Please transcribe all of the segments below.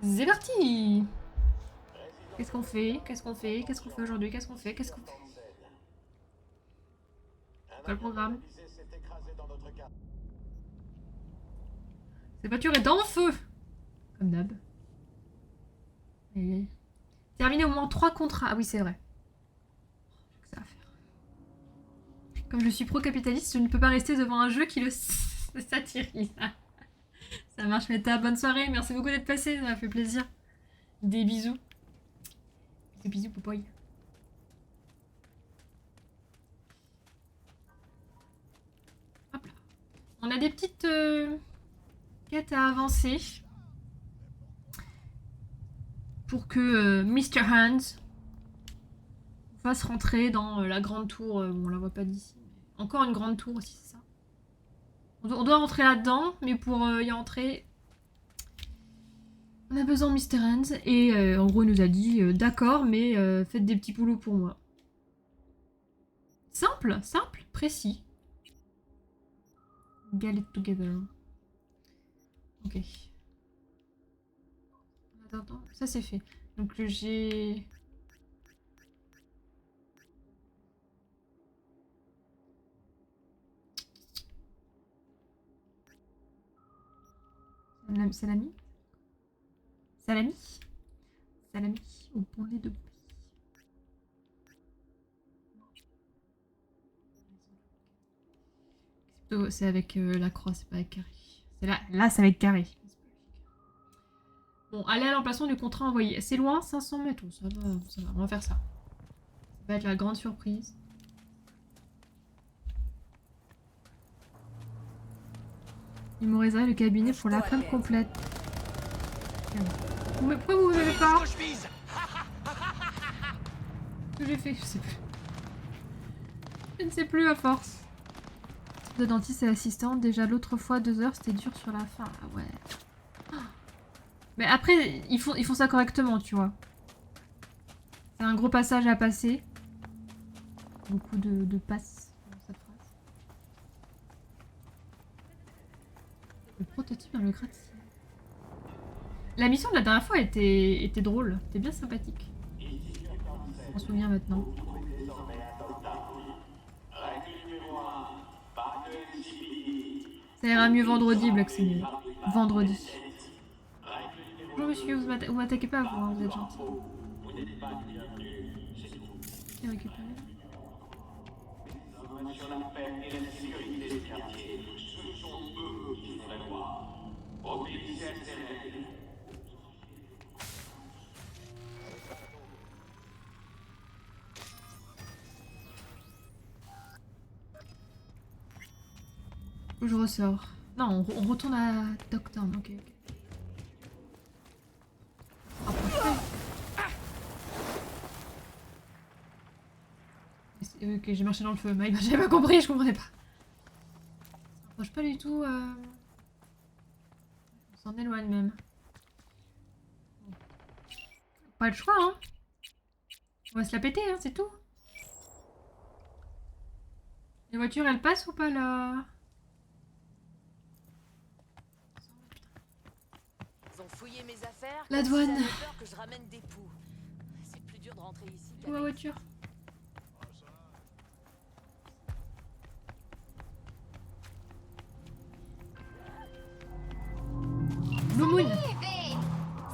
C'est parti. Qu'est-ce qu'on fait? Qu'est-ce qu'on fait? Qu'est-ce qu'on fait aujourd'hui? Qu'est-ce qu'on fait? Qu'est-ce qu'on fait? Quoi le programme? Cette voiture est en feu. Comme d'hab. Et... Terminer au moins 3 contrats. Ah oui, c'est vrai. Ça à faire. Comme je suis pro-capitaliste, je ne peux pas rester devant un jeu qui le satirise. Ça marche, Meta. Bonne soirée. Merci beaucoup d'être passé. Ça m'a fait plaisir. Des bisous. Des bisous, popoy. Hop là. On a des petites quêtes à avancer. Pour que Mr. Hands fasse rentrer dans la grande tour. Bon, on la voit pas d'ici. Encore une grande tour aussi, c'est ça. On doit rentrer là-dedans, mais pour y entrer, on a besoin de Mr. Hands. Et en gros, il nous a dit d'accord, mais faites des petits boulots pour moi. Simple, simple, précis. Get it together. Ok. Attends, ça c'est fait. Donc j'ai... Salami? Salami? Salami au poulet de brie. C'est avec la croix, c'est pas avec carré. Là, c'est avec carré. Bon, aller à l'emplacement du contrat envoyé. C'est loin, 500 mètres. Ça va, on va faire ça. Ça va être la grande surprise. Il me réserve le cabinet pour l'après-midi complète. Mais pourquoi vous m'avez pas? Qu'est-ce que j'ai fait? Je sais plus. Je ne sais plus à force. De dentiste et assistante. Déjà l'autre fois, 2 heures, c'était dur sur la fin. Ah ouais. Mais après, ils font ça correctement, tu vois. C'est un gros passage à passer. Beaucoup de passes dans cette phrase. Le prototype dans le gratte-ciel. La mission de la dernière fois était drôle. Était bien sympathique. Je m'en souviens maintenant. Ça ira mieux vendredi, Black Sunday. Vendredi. Bonjour monsieur, vous m'attaquez pas, vous, hein, vous êtes gentil. J'ai récupéré. Où je ressors. Non, on retourne à Doctown, ok. Ok, j'ai marché dans le feu. J'avais pas compris, je comprenais pas. Ça rapproche pas du tout. On s'en éloigne même. Pas le choix, hein. On va se la péter, hein, c'est tout. Les voitures, elles passent ou pas là? Ils ont fouillé mes affaires. La douane. Ils avaient peur que je ramène des poux. C'est plus dur de rentrer ici. Où ma voiture? Blue Moon.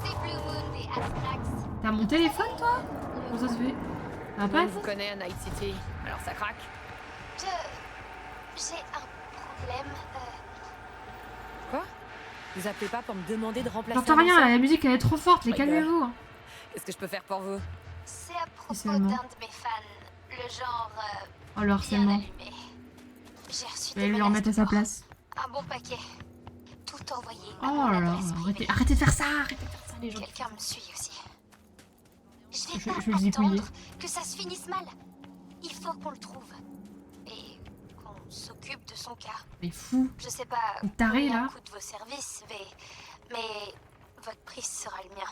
C'est Blue Moon des Astrax. T'as mon téléphone, toi? Comment ça se fait? Ça va pas? On vous connaît à Night City, alors ça craque. J'ai un problème. Quoi? Vous appelez pas pour me demander de remplacer J'entends un rien, ancien? la musique elle est trop forte, les My calmez-vous. God. Qu'est-ce que je peux faire pour vous? C'est à propos d'un seulement. de mes fans. Le genre Oh, le bien harcèlement. allumé. J'ai reçu Je vais des lui menaces remettre à de sa mort. place. Un bon paquet. Tout envoyé à Oh mon là là, adresse privée. arrêtez de faire ça, arrêtez de faire ça, les gens. Quelqu'un me suit aussi. Je vais Je pas vais le zigouiller. attendre que ça se finisse mal. Il faut qu'on le trouve. Et qu'on s'occupe de son cas. Mais fou. Je sais pas Il est taré, combien là. coûtent vos services, mais votre prix sera le mien.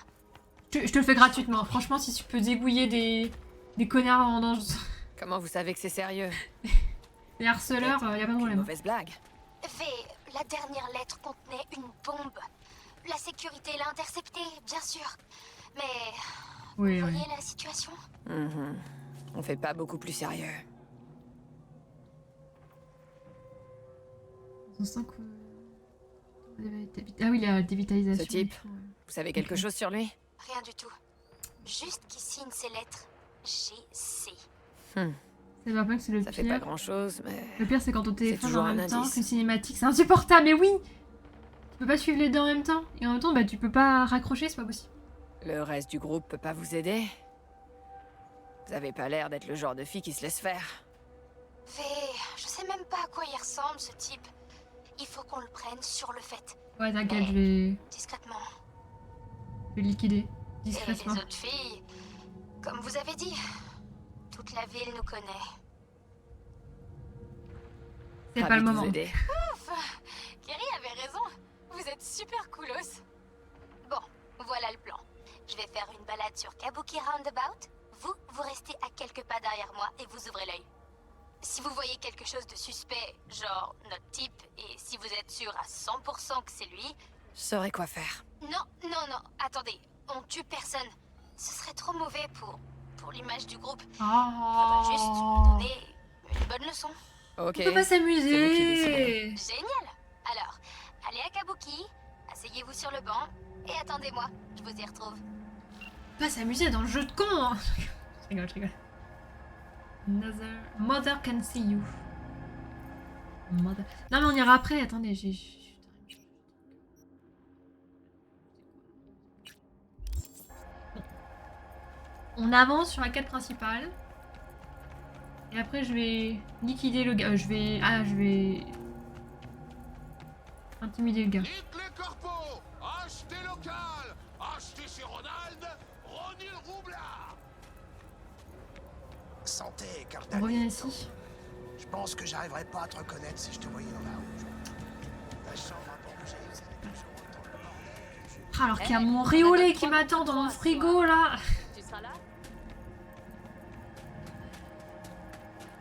Je te le fais gratuitement. Franchement, si tu peux zigouiller des connards en danger. Comment vous savez que c'est sérieux? Les harceleurs, y a pas de Une problème. mauvaise blague. V, la dernière lettre contenait une bombe. la sécurité l'a intercepté, bien sûr. Mais Oui, vous oui. voyez la situation? Mhm. On fait pas beaucoup plus sérieux. On sent que... Ah oui, la dévitalisation. Ce type. et tout, ouais. Vous savez quelque Ok. chose sur lui? Rien du tout. Juste qui signe ses lettres. GC. Ça va pas que c'est le Ça fait pas pire. grand-chose, mais... Le pire, c'est quand on téléphone toujours en un même temps indice. que cinématique. C'est insupportable, mais oui! Tu peux pas suivre les deux en même temps. Et en même temps, bah tu peux pas raccrocher, c'est pas possible. Le reste du groupe peut pas vous aider? Vous avez pas l'air d'être le genre de fille qui se laisse faire. Je sais même pas à quoi il ressemble, ce type. Il faut qu'on le prenne sur le fait. Ouais, t'inquiète, je Discrètement. vais liquider. Et les Discrètement. autres filles, comme vous avez dit, toute la ville nous connaît. C'est pas Ravi le de moment. vous aider. Kerry avait raison. Vous êtes super coolos. Bon, voilà le plan. Je vais faire une balade sur Kabuki Roundabout. Vous restez à quelques pas derrière moi et vous ouvrez l'œil. Si vous voyez quelque chose de suspect, genre notre type, et si vous êtes sûr à 100% que c'est lui... Je saurais quoi faire. Non, attendez, on tue personne. Ce serait trop mauvais pour l'image du groupe. Faudrait juste Oh. donner une bonne leçon. Ok. On peut pas C'est vous qui s'amuser. Génial. Alors, allez à Kabuki, asseyez-vous sur le banc et attendez-moi, je vous y retrouve. Pas s'amuser dans le jeu de con. Hein. Je rigole. Mother can see you. Mother... Non mais on ira après, attendez, On avance sur la quête principale. Et après je vais liquider le gars. Je vais intimider le gars. Dites les corpos, achetez local, achetez chez Ronald, Ronil Roublard. Santé, On Cardani. revient ici. Je pense que j'arriverais pas à te reconnaître si je te voyais dans la rue. Ta chambre a bougé, c'est toujours autant de bordel que je- Ah, alors qu'il y a mon riolet qui m'attend dans mon frigo là. Tu seras là?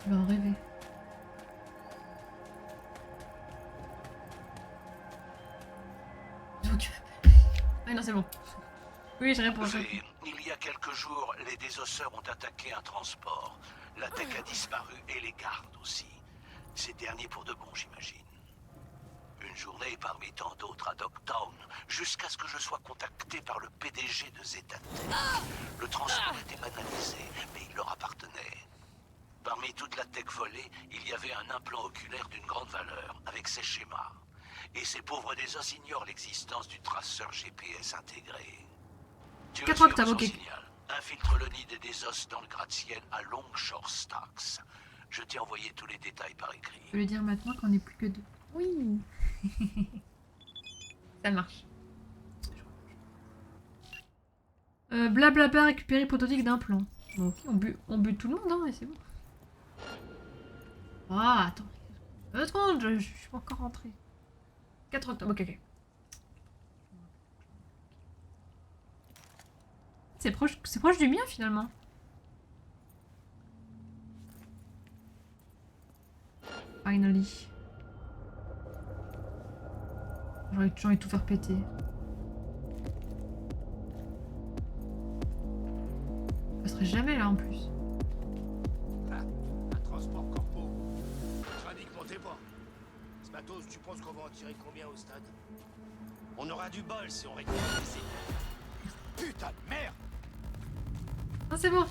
Je vais en rêver. Donc... Ouais, non, c'est bon. Oui, je réponds. V, il y a quelques jours, les désosseurs ont attaqué un transport. La tech a disparu et les gardes aussi. Ces derniers pour de bon, j'imagine. Une journée parmi tant d'autres à Dogtown, jusqu'à ce que je sois contacté par le PDG de Zeta Tech. Le transport était banalisé, mais il leur appartenait. Parmi toute la tech volée, il y avait un implant oculaire d'une grande valeur, avec ses schémas. Et ces pauvres désos ignorent l'existence du traceur GPS intégré. Tu 4 as octobre, son ok. signal. Infiltre le nid des désos dans le gratte-ciel à Longshore Stacks. Je t'ai envoyé tous les détails par écrit. Je vais le dire maintenant qu'on n'est plus que deux. Oui. Ça marche. Blablabla, récupérer prototype d'implant. Bon, ok, on bute tout le monde, hein, et c'est bon. Ah, attends. 30, je suis pas encore rentrée. 4 octobre, ok. C'est proche du mien finalement. Finally. J'ai envie de tout faire péter. Je passerai jamais là en plus. Là, un transport corpo. Tranik, montez pas. Ce matos, tu penses qu'on va en tirer combien au stade? On aura du bol si on récupère ici. Putain de merde! Ah, c'est bon.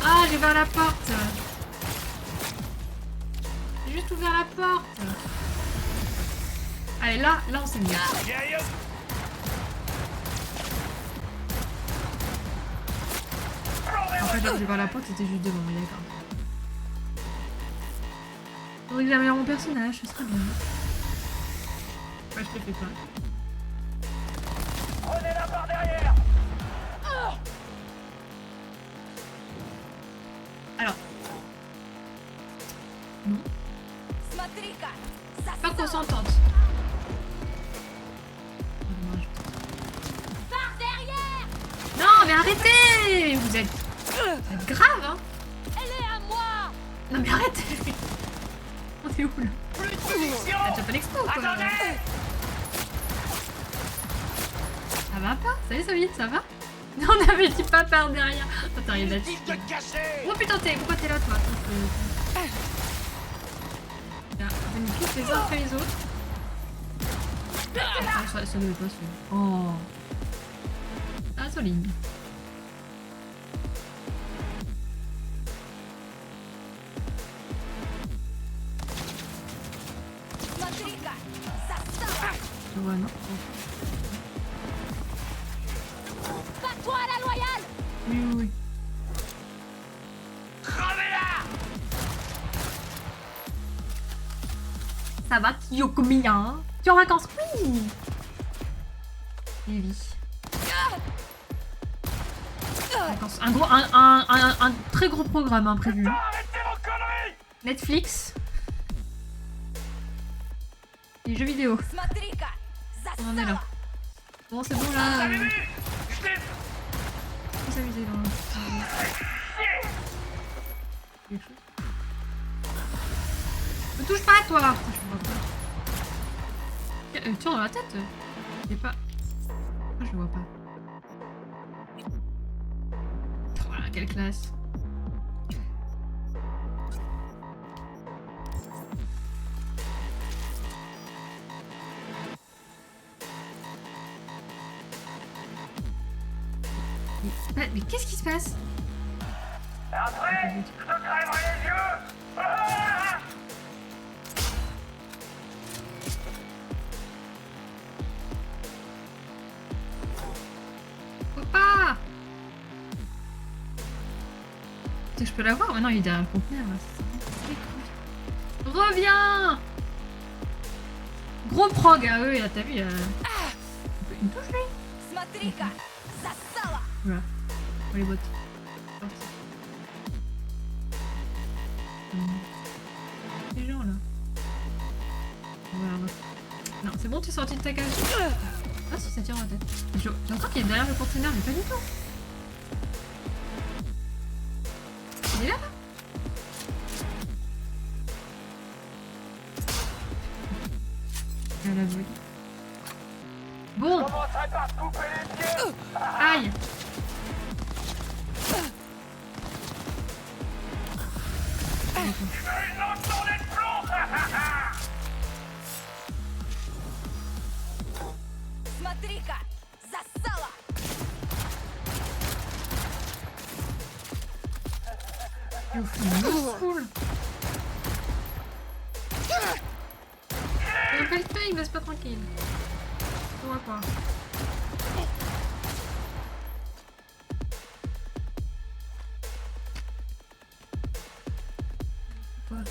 Ah, j'ai ouvert la porte. J'ai juste ouvert la porte. Allez, là on s'est mis. En fait, j'ai ouvert la porte, c'était juste devant, mais d'accord. Faudrait que j'améliore mon personnage, ce serait bien. Ouais, je te fais pas. Prenez-la par derrière! Alors. Non. Pas consentante. Par derrière! Non, mais arrêtez! Vous êtes grave, hein? Elle est à moi! Non, mais arrêtez! On est où là? Ah, tu as pas l'expo quoi. Ça va pas? Salut Solide, ça va? Non, on avait dit pas par derrière. Attends, il y a là-dessus. Vite de te casser. Oh putain, pourquoi t'es là toi? Là, on est tous les uns après les autres. Attends, ça devait pas se... Oh. Ah, Solide. Смотри-ка! Засада! Je vois, non? Pas toi, la loyale! Oui, oui, oui. Crevez-la. Ça va, Yokomiya? Tu es en vacances? Oui! Evie. Vacances. Un très gros programme hein, prévu. Arrêtez vos conneries. Netflix. Les jeux vidéo. Смотри-ка! On en est là. Засада! Bon, c'est bon là. Je l'ai. Faut s'amuser dans quelque chose. Me touche pas, toi! Putain, je vois pas. Tiens, dans la tête! J'ai pas. Ah, je le vois pas. Voilà, quelle classe! Mais qu'est-ce qui se passe? Après, je te crèverai les yeux. Ah. Faut pas! Est-ce que je peux l'avoir? Mais non, il est derrière le conteneur. Reviens! Gros prog, ah oui, là, t'as vu, il me touche lui? Смотри-ка! Засада! Voilà, pour les bottes. Les gens là. Voilà. Non, c'est bon, tu es sorti de ta cage. Ah si, ça tire dans la tête. J'entends qu'il est derrière le conteneur, mais pas du tout. Il est là, là. Elle a volé. Bon, Je commencerai par te couper les pieds. aïe. Une lance tournée de plomb. Смотри-ка! Засада! Ouf, cool. Il me fait il me laisse pas tranquille. On voit pas. Voilà.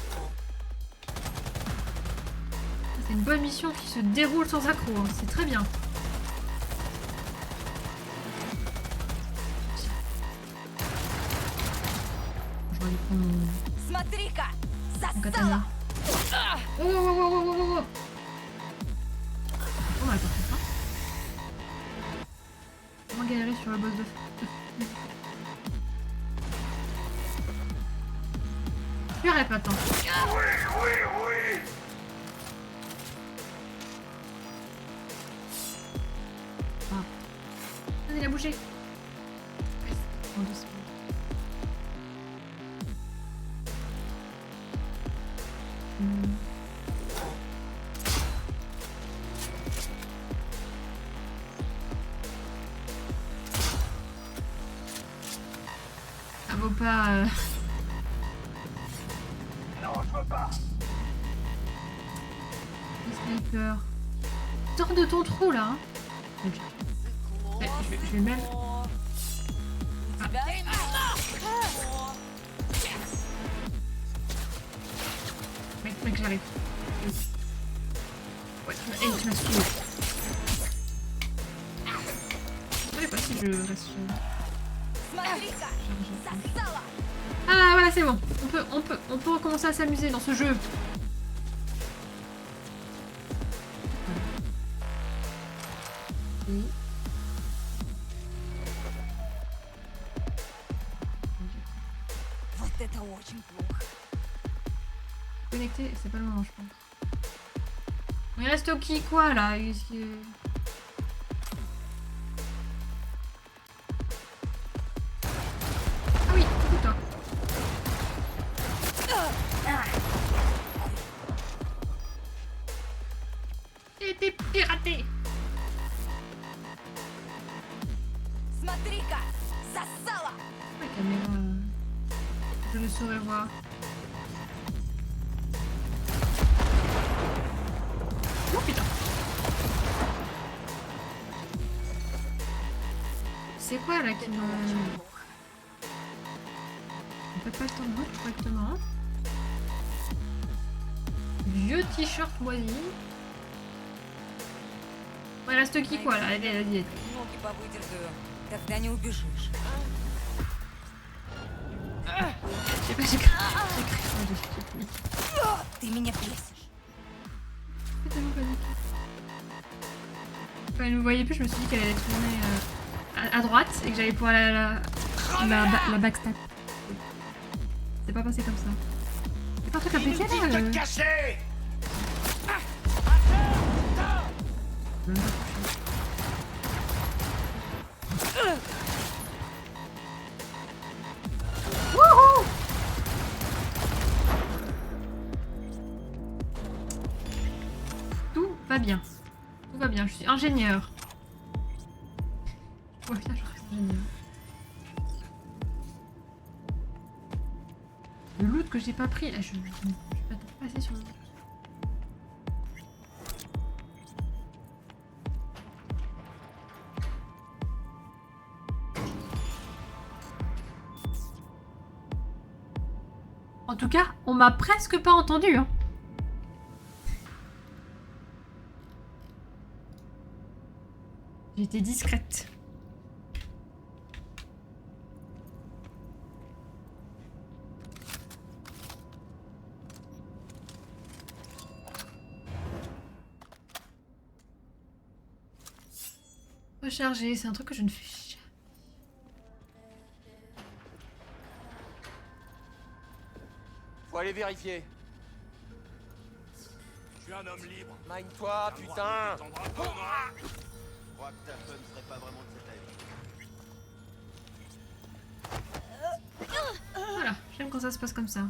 C'est une bonne mission qui se déroule sans accroc, hein. C'est très bien. Je vais aller prendre mon Смотри-ка! katana. Засада! Oh, oh, oh, oh, oh, oh, oh. On va pas faire ça. Comment galérer sur le boss de feu. Tu arrêtes maintenant. Oui, oui, oui. Ah. Il a bougé. En doucement. Ça vaut pas. Non, je veux pas. Le sniper. Sors de ton trou là. Hein. Je vais même. Mec, j'arrive. Ouais, tu m'as saoulé. Je sais pas si je reste. Смотри-ка! Засада! Ah voilà, c'est bon. On peut recommencer à s'amuser dans ce jeu. Oui. Вот это очень плохо. Connecté, c'est pas le moment, je pense. Il reste qui quoi là? Ah oui, écoute-toi. J'ai été piraté. Смотри-ка! Засала! La caméra, je le saurais voir. Oh putain. C'est quoi là qui me... On fait pas le temps de bouffe correctement. Vieux t-shirt moisi. Il reste qui quoi là? Allez, allez. Ноги повыдергаю. Тогда не убежишь. J'ai pas, j'ai cru. Ты меня бесишь. J'ai tellement paniqué. Quand elle me voyait plus, je me suis dit qu'elle allait tourner à droite et que j'allais pouvoir la backstab. C'est pas passé comme ça. C'est pas un truc à péter Inutile de là te cacher! Même pas touché. Wouhou! Tout va bien. Tout va bien, je suis ingénieur. Ouais, putain, je reste ingénieur. Le loot que j'ai pas pris, là, je vais pas passer sur le... En tout cas, on m'a presque pas entendu, hein. J'étais discrète. Recharger, c'est un truc que je ne fais jamais. Faut aller vérifier. Je suis un homme libre. Mine-toi, putain! Ton drapeau, moi. Je crois que ta femme serait pas vraiment de cet avis. Voilà, j'aime quand ça se passe comme ça.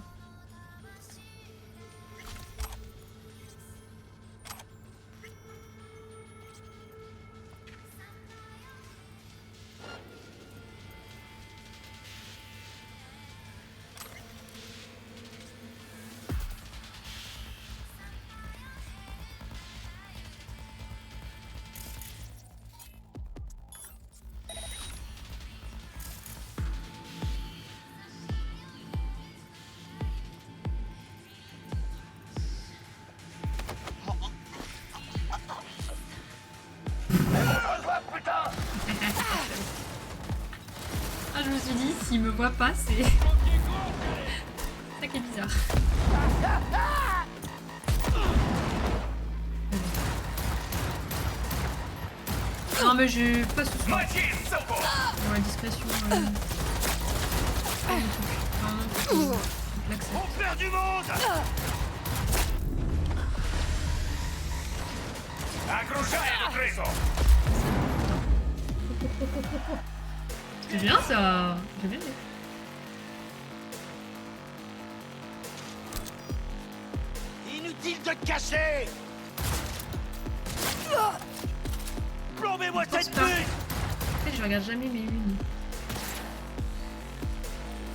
Ah, je me suis dit, s'il me voit pas, c'est... ça qui est bizarre. Non mais je... pas ce soir. Dans la discrétion... Ah, non, l'accepte. On perd du monde. Accrociate, preso. C'est bien ça. J'ai bien aimé. Inutile de te cacher! Plombez-moi cette Putain. pute! En fait, je regarde jamais mes unes.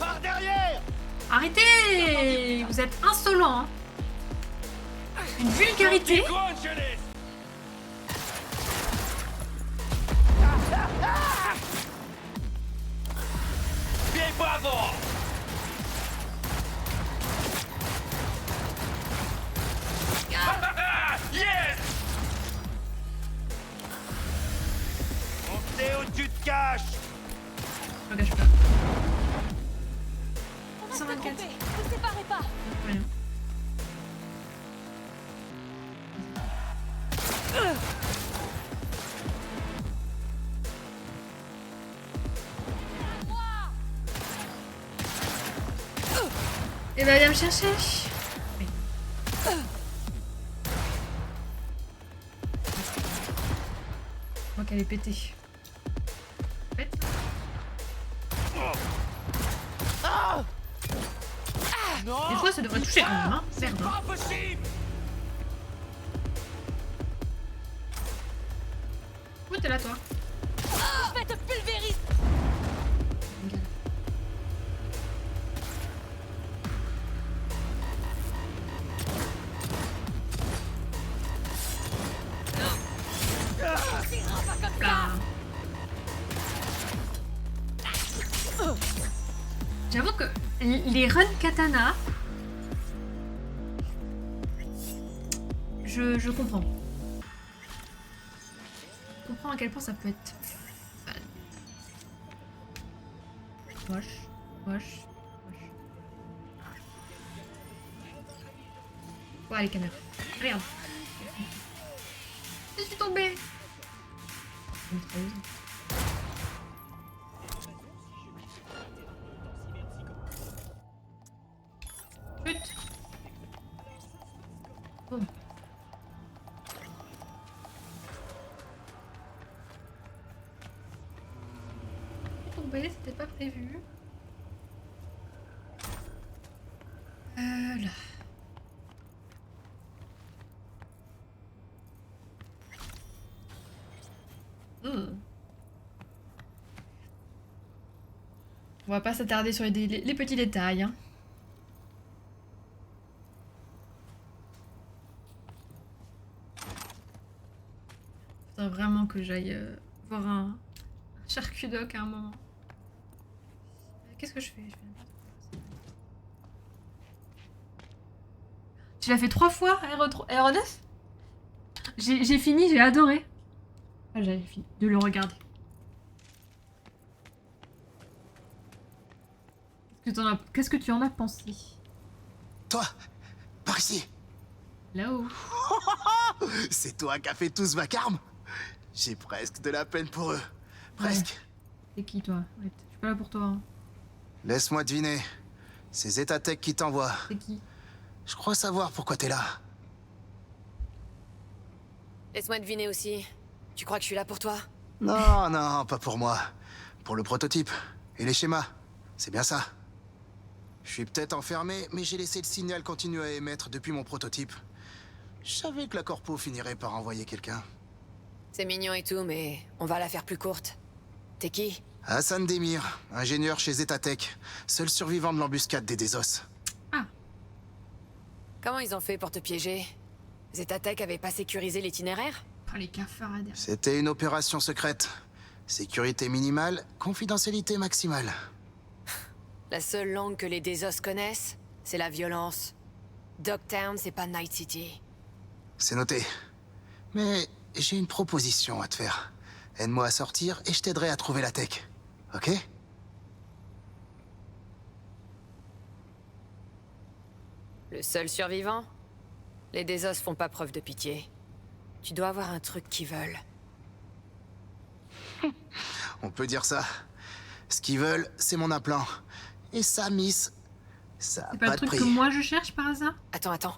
Par derrière! Arrêtez! Vous êtes insolent, hein. Une vulgarité. Angeles. Bien bravo! Yes. On sait où tu te caches! Je me cache pas. On va se 124. tromper. Ne séparez pas. Rien. Et bah viens me chercher. Oui. crois qu'elle est pétée. Pète. Des fois, ça devrait toucher quand même, hein. Merde. Pas possible. Où t'es là, toi? Je vais te pulvériser. Là. J'avoue que les runs katana, je comprends. Je comprends à quel point ça peut être fun. Moche, moche, moche. Ouais, les caméras. Regarde. Je suis tombée. Chut. Bon. Tombé, c'était pas prévu. Là. On va pas s'attarder sur les petits détails. Hein. Faudrait vraiment que j'aille voir un charcutoc à un moment. Qu'est-ce que je fais? Tu l'as fait 3 fois, R9? J'ai fini, j'ai adoré. Ah, j'avais fini de le regarder. Qu'est-ce que tu en as pensé? Toi, par ici. Là-haut. C'est toi qui as fait tout ce vacarme? J'ai presque de la peine pour eux. Presque. Ouais. C'est qui, toi? Arrête, je suis pas là pour toi. Hein. Laisse-moi deviner. C'est Zetatech qui t'envoie. C'est qui? Je crois savoir pourquoi t'es là. Laisse-moi deviner aussi. Tu crois que je suis là pour toi? Non, non, pas pour moi. Pour le prototype. Et les schémas. C'est bien ça. Je suis peut-être enfermé, mais j'ai laissé le signal continuer à émettre depuis mon prototype. Je savais que la corpo finirait par envoyer quelqu'un. C'est mignon et tout, mais on va la faire plus courte. T'es qui? Hassan Demir, ingénieur chez Zetatech, seul survivant de l'embuscade des Desos. Ah. Comment ils ont fait pour te piéger? Zetatech avait pas sécurisé l'itinéraire? Oh, les cafards à derrière. C'était une opération secrète. Sécurité minimale, confidentialité maximale. La seule langue que les Desos connaissent, c'est la violence. Dogtown, c'est pas Night City. C'est noté. Mais j'ai une proposition à te faire. Aide-moi à sortir et je t'aiderai à trouver la tech. Ok? Le seul survivant? Les Desos font pas preuve de pitié. Tu dois avoir un truc qu'ils veulent. On peut dire ça. Ce qu'ils veulent, c'est mon implant. Et ça, Miss, ça a C'est pas pas le de truc prix. que moi je cherche par hasard? Attends.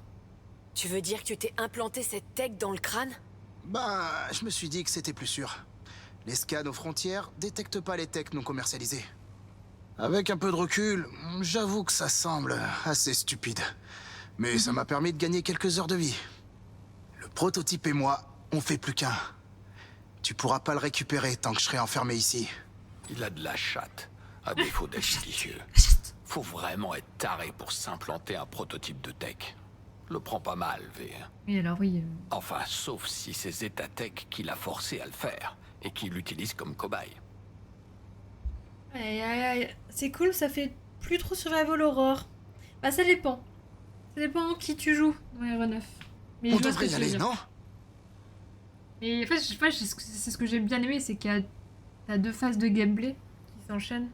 Tu veux dire que tu t'es implanté cette tech dans le crâne? Ben, je me suis dit que c'était plus sûr. Les scans aux frontières détectent pas les techs non commercialisés. Avec un peu de recul, j'avoue que ça semble assez stupide. Mais ça m'a permis de gagner quelques heures de vie. Le prototype et moi, on fait plus qu'un. Tu pourras pas le récupérer tant que je serai enfermé ici. Il a de la chatte, à défaut d'être judicieux. Faut vraiment être taré pour s'implanter un prototype de tech. Le prends pas mal, V. Oui, alors oui. Enfin, sauf si c'est Zetatech qui l'a forcé à le faire, et qui l'utilise comme cobaye. Aïe, aïe, aïe. C'est cool, ça fait plus trop survival horror. Bah, ça dépend. Ça dépend qui tu joues dans R9. Mais On je vois ce que devrait y tu veux aller, dire. non? Et en fait, c'est ce que j'ai bien aimé, c'est qu'il y a t'as 2 phases de gameplay qui s'enchaînent.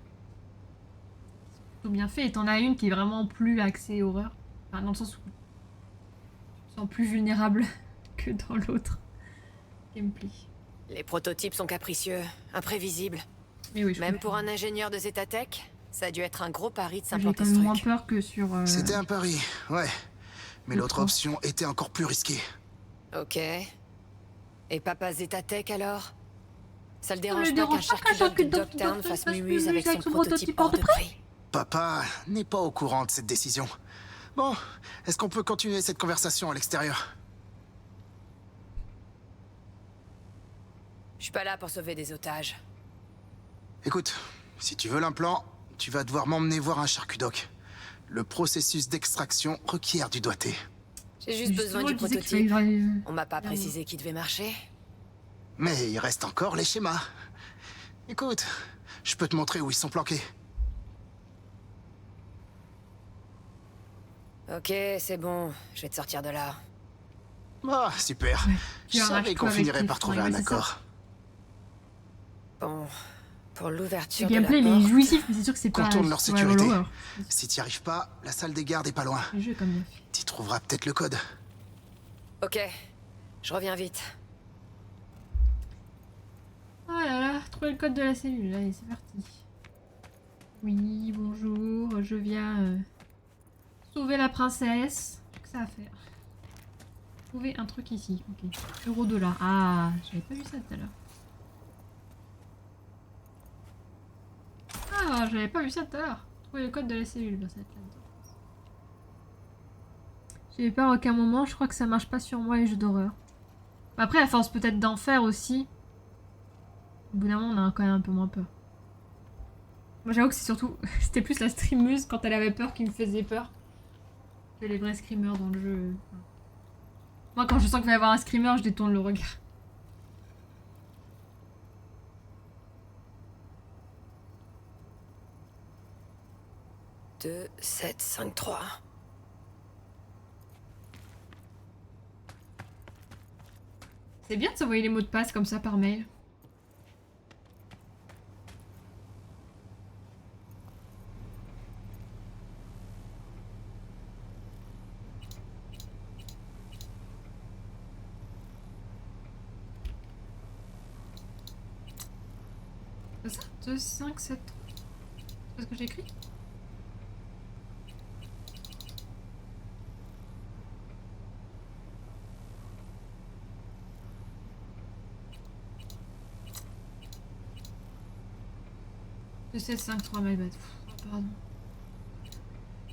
C'est plutôt bien fait. Et t'en as une qui est vraiment plus axée horreur. Enfin, dans le sens où tu te sens plus vulnérable que dans l'autre gameplay. Les prototypes sont capricieux, imprévisibles. Mais oui, je Même comprends. pour un ingénieur de Zetatech, ça a dû être un gros pari de J'ai s'implanter quand ce même moins truc. peur que sur... C'était un pari, ouais. Mais l'autre Pourquoi option était encore plus risquée. Ok. Et papa Zetatech alors? Ça le le dérange pas qu'un dérange pas qu'un charcuterie de charcuterie Dogtown fasse mumuse avec son prototype hors de prix. Papa n'est pas au courant de cette décision. Bon, est-ce qu'on peut continuer cette conversation à l'extérieur? Je suis pas là pour sauver des otages. Écoute, si tu veux l'implant, tu vas devoir m'emmener voir un charcudoc. Le processus d'extraction requiert du doigté. J'ai juste besoin du prototype. On m'a pas précisé qu'il devait marcher. Mais il reste encore les schémas. Écoute, je peux te montrer où ils sont planqués. Ok, c'est bon. Je vais te sortir de là. Ah, super. Ouais. Je savais qu'on finirait par trouver un accord. Bon, pour Le l'ouverture de la gameplay, il est porte... jouissif, mais c'est sûr que c'est pas... Contourne leur c'est pas Halo sécurité. Horror. Si t'y arrives pas, la salle des gardes est pas loin. Le jeu est comme bien fait. T'y trouveras peut-être le code. Ok, je reviens vite. Oh là là, trouver le code de la cellule, allez, c'est parti. Oui, bonjour, je viens sauver la princesse. J'ai que ça à faire. Trouver un truc ici, ok. $. Ah, j'avais pas vu ça tout à l'heure. Ah, j'avais pas vu ça tout à l'heure. Trouver le code de la cellule, bah, ça va être là-dedans. J'ai peur à aucun moment, je crois que ça marche pas sur moi les jeux d'horreur. Après, à force peut-être d'en faire aussi, au bout d'un moment, on a quand même un peu moins peur. Moi, j'avoue que c'est surtout... C'était plus la streameuse, quand elle avait peur, qui me faisait peur. Que les vrais screamers dans le jeu. Moi, quand je sens qu'il va y avoir un screamer, je détourne le regard. « 2, 7, 5, 3... » C'est bien de s'envoyer les mots de passe comme ça par mail. C'est ça 2, 5, 7, 3. C'est ce que j'ai écrit? De 7, 5, 3, my bad. Pardon.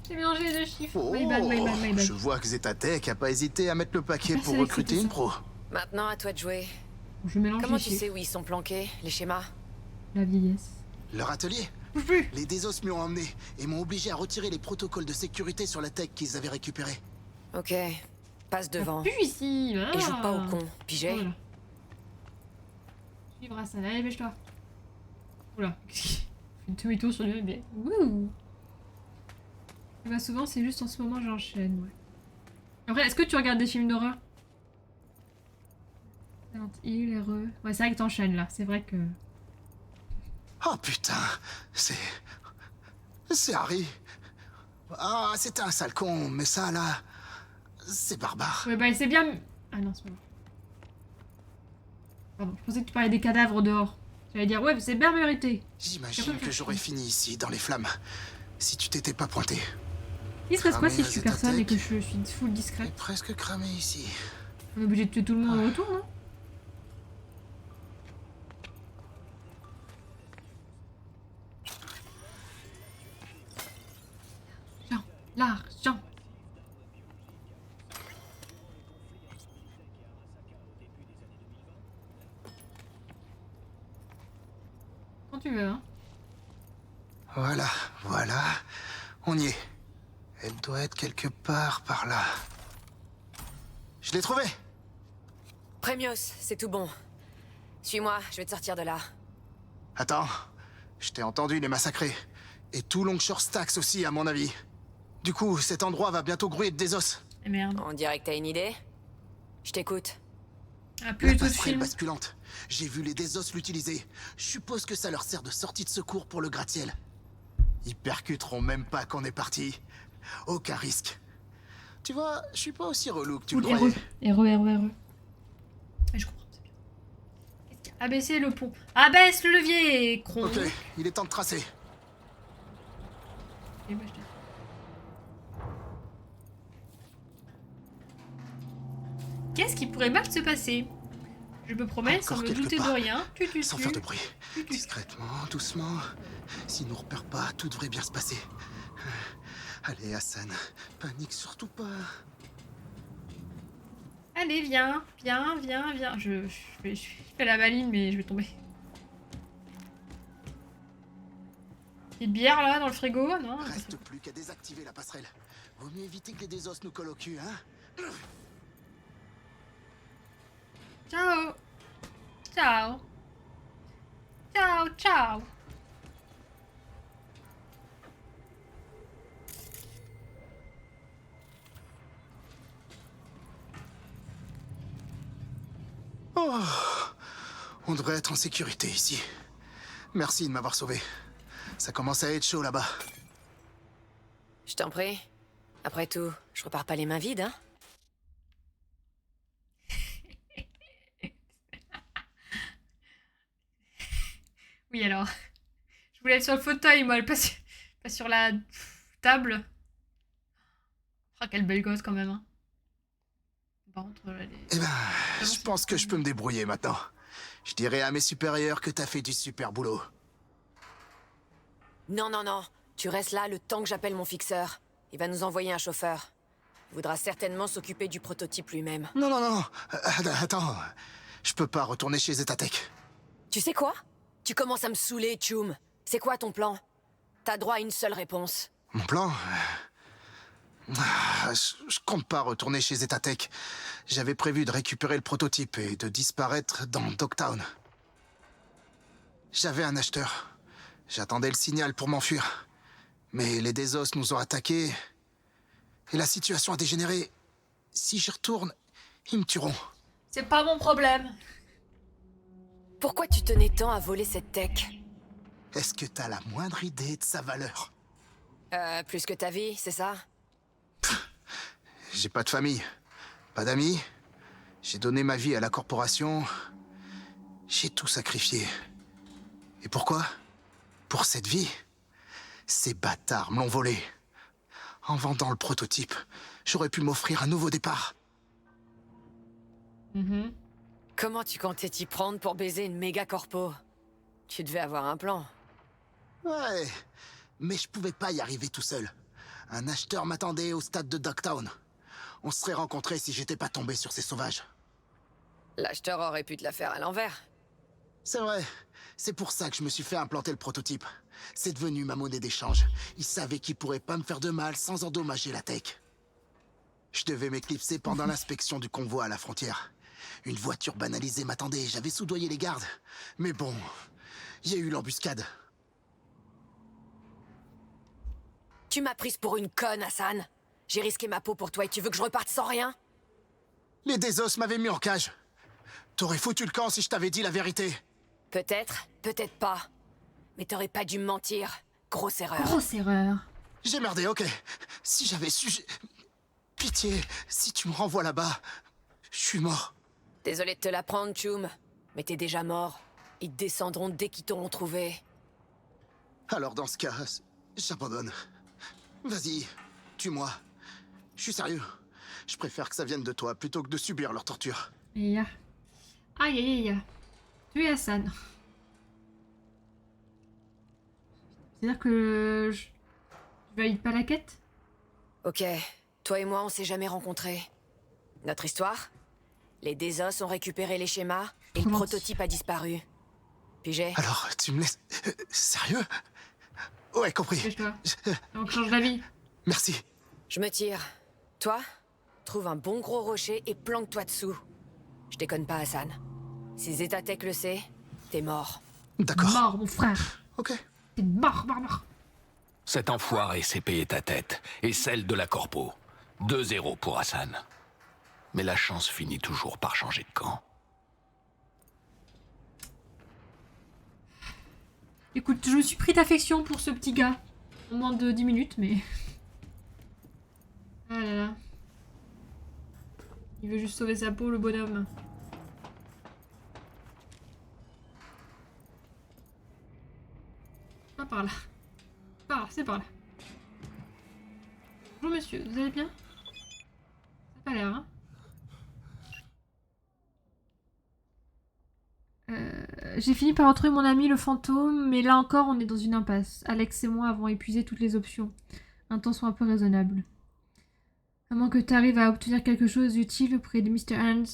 J'ai mélangé les deux chiffres. Oh, My bad, my bad, my bad. je vois que Zetatech a pas hésité à mettre le paquet Je pour savais que recruter c'était une ça. pro. Maintenant, à toi de jouer. Je mélange Comment les tu chiffres. sais où ils sont planqués, les schémas? La vieillesse. Leur atelier? Bouge plus. Les Désos m'y ont emmené et m'ont obligé à retirer les protocoles de sécurité sur la tech qu'ils avaient récupérés. Ok, passe devant. Plus ici. Ah. Et joue pas au con, pigé? Voilà. Suivre Hassan, allez, pêche-toi. Oula. Fais une demi-tour sur le bébé. Wouh. Et bah souvent, c'est juste en ce moment, j'enchaîne, ouais. Après, est-ce que tu regardes des films d'horreur? Silent Hill, RE... Ouais, c'est vrai que t'enchaînes, là. C'est vrai que... Oh putain, c'est Harry. Ah, c'était un sale con, mais ça, là, c'est barbare. Ouais, bah c'est bien... Ah non, c'est pas vrai. Pardon, je pensais que tu parlais des cadavres dehors. J'allais dire, ouais, mais c'est bien mérité. J'imagine que j'aurais fini ici, dans les flammes, si tu t'étais pas pointé. Il se passe quoi si Cramer je suis la personne et que Zetatech. je suis full Il est discrète? presque cramé ici. On est obligé de tuer tout le monde autour, non? L'argent. Quand tu veux, hein. Voilà, voilà, on y est. Elle doit être quelque part par là. Je l'ai trouvée. Premios, c'est tout bon. Suis-moi, je vais te sortir de là. Attends, je t'ai entendu les massacrer. Et tout Longshore Stacks aussi, à mon avis. Du coup, cet endroit va bientôt grouiller de Désos. Eh merde. On dirait que t'as une idée? Je t'écoute. Ah, plus La du tout de passerelle film. basculante. J'ai vu les Désos l'utiliser. Je suppose que ça leur sert de sortie de secours pour le gratte-ciel. Ils percuteront même pas qu'on est parti. Aucun risque. Tu vois, je suis pas aussi relou que tu le Ou croyais. RE. Je comprends, c'est bien. Qu'est-ce qu'il y a? Abaisser le pont. Abaisse le levier, cron. Ok, il est temps de tracer. Et moi, je te- Qu'est-ce qui pourrait mal se passer? Je me promets, sans Encore me quelques douter de pas. rien. Sans faire de bruit. Discrètement, doucement. S'il nous repère pas, tout devrait bien se passer. Allez, Hassan, panique surtout pas. Allez, viens. Je fais la maline, mais je vais tomber. Petite bière là dans le frigo, non? Reste plus qu'à désactiver la passerelle. Vaut mieux éviter que les Desos nous collent au cul, hein? Ciao. Ciao. Ciao, ciao. Oh, on devrait être en sécurité ici. Merci de m'avoir sauvé. Ça commence à être chaud là-bas. Je t'en prie. Après tout, je repars pas les mains vides, hein? Oui, alors. Je voulais être sur le fauteuil, moi, pas sur la table. Ah, quelle belle gosse quand même, hein. Par contre, Eh ben, je pense que je peux me débrouiller maintenant. Je dirai à mes supérieurs que t'as fait du super boulot. Non, non, non. Tu restes là le temps que j'appelle mon fixeur. Il va nous envoyer un chauffeur. Il voudra certainement s'occuper du prototype lui-même. Non, non, non. Attends. Je peux pas retourner chez Zetatech. Tu sais quoi? Tu commences à me saouler, Choum. C'est quoi ton plan? T'as droit à une seule réponse. Mon plan je compte pas retourner chez Zetatech. J'avais prévu de récupérer le prototype et de disparaître dans Dogtown. J'avais un acheteur. J'attendais le signal pour m'enfuir. Mais les Desos nous ont attaqués. Et la situation a dégénéré. Si j'y retourne, ils me tueront. c'est pas mon problème. Pourquoi tu tenais tant à voler cette tech? Est-ce que t'as la moindre idée de sa valeur? Plus que ta vie, c'est ça? J'ai pas de famille, pas d'amis. J'ai donné ma vie à la corporation. J'ai tout sacrifié. Et pourquoi? Pour cette vie. Ces bâtards me l'ont volé. En vendant le prototype, j'aurais pu m'offrir un nouveau départ. Comment tu comptais t'y prendre pour baiser une méga corpo? Tu devais avoir un plan. Ouais, mais je pouvais pas y arriver tout seul. Un acheteur m'attendait au stade de Dogtown. On se serait rencontrés si j'étais pas tombé sur ces sauvages. L'acheteur aurait pu te la faire à l'envers. C'est vrai. C'est pour ça que je me suis fait implanter le prototype. C'est devenu ma monnaie d'échange. Ils savaient qu'ils pourraient pas me faire de mal sans endommager la tech. Je devais m'éclipser pendant l'inspection du convoi à la frontière. Une voiture banalisée m'attendait, j'avais soudoyé les gardes. Mais bon, il y a eu l'embuscade. Tu m'as prise pour une conne, Hassan. J'ai risqué ma peau pour toi et tu veux que je reparte sans rien? Les Desos m'avaient mis en cage. T'aurais foutu le camp si je t'avais dit la vérité. Peut-être, peut-être pas. Mais t'aurais pas dû me mentir. Grosse erreur. Grosse erreur. J'ai merdé, ok. Si j'avais su... Pitié, si tu me renvoies là-bas, je suis mort. Désolé de te l'apprendre, Choum. Mais t'es déjà mort. Ils te descendront dès qu'ils t'auront trouvé. Alors dans ce cas, j'abandonne. Vas-y, tue-moi. Je suis sérieux. Je préfère que ça vienne de toi plutôt que de subir leur torture. Aïe aïe. Tu es Hassan. C'est-à-dire que je valide pas la quête? Ok, toi et moi on s'est jamais rencontrés. Notre histoire? Les Desos ont récupéré les schémas et le Comment prototype a disparu. Pigé? Alors, tu me laisses... sérieux? Ouais, compris. Dépêche-toi. Donc change d'avis. Merci. Je me tire. Toi, trouve un bon gros rocher et planque-toi dessous. Je déconne pas, Hassan. Si Zetatech le sait, t'es mort. D'accord. Mort, mon frère. Ok. T'es mort. Cet enfoiré s'est payé ta tête, et celle de la corpo. 2-0 pour Hassan. Mais la chance finit toujours par changer de camp. Écoute, je me suis pris d'affection pour ce petit gars. En moins de 10 minutes, mais... Ah là là. Il veut juste sauver sa peau, le bonhomme. Pas par là. Par là, c'est par là. Bonjour monsieur, vous allez bien? Ça a pas l'air, hein? J'ai fini par retrouver mon ami le fantôme, mais là encore, on est dans une impasse. Alex et moi avons épuisé toutes les options. Un temps soit un peu raisonnable. À moins que tu arrives à obtenir quelque chose d'utile auprès de Mr. Hands.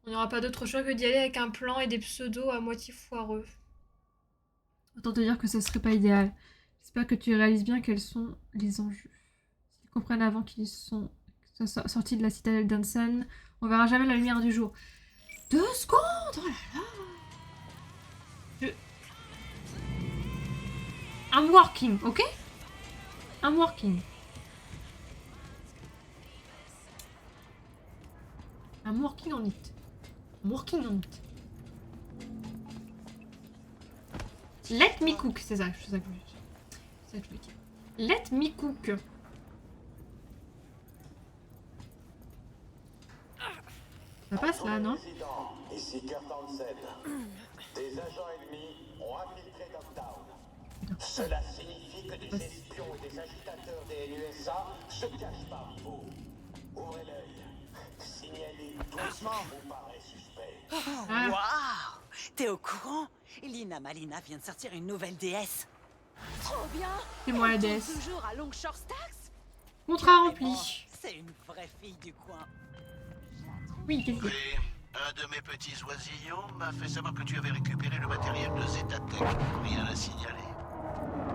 On n'aura pas d'autre choix que d'y aller avec un plan et des pseudos à moitié foireux. Autant te dire que ça serait pas idéal. J'espère que tu réalises bien quels sont les enjeux. S'ils comprennent avant qu'ils sont sortis de la citadelle d'Hansen, on verra jamais la lumière du jour. 2 secondes! Oh là là! I'm working, ok? I'm working. I'm working on it. I'm working on it. Let me cook, c'est ça que je veux dire. Let me cook. Ça passe là, non? Ici Kurt Hansen. Des agents ennemis ont infiltré Dogtown. Cela signifie que des espions et des agitateurs des NUSA se cachent parmi vous. Ouvrez l'œil. Signalez tout ce qui vous paraît suspect. Waouh! T'es au courant? Lina Malina vient de sortir une nouvelle déesse. Trop bien. C'est moi la déesse. Toujours à Longshore Stacks. Contrat rempli. C'est une vraie fille du coin. Oui, qu'est-ce que Et un de mes petits oisillons m'a fait savoir que tu avais récupéré le matériel de Zetatech. Rien à signaler.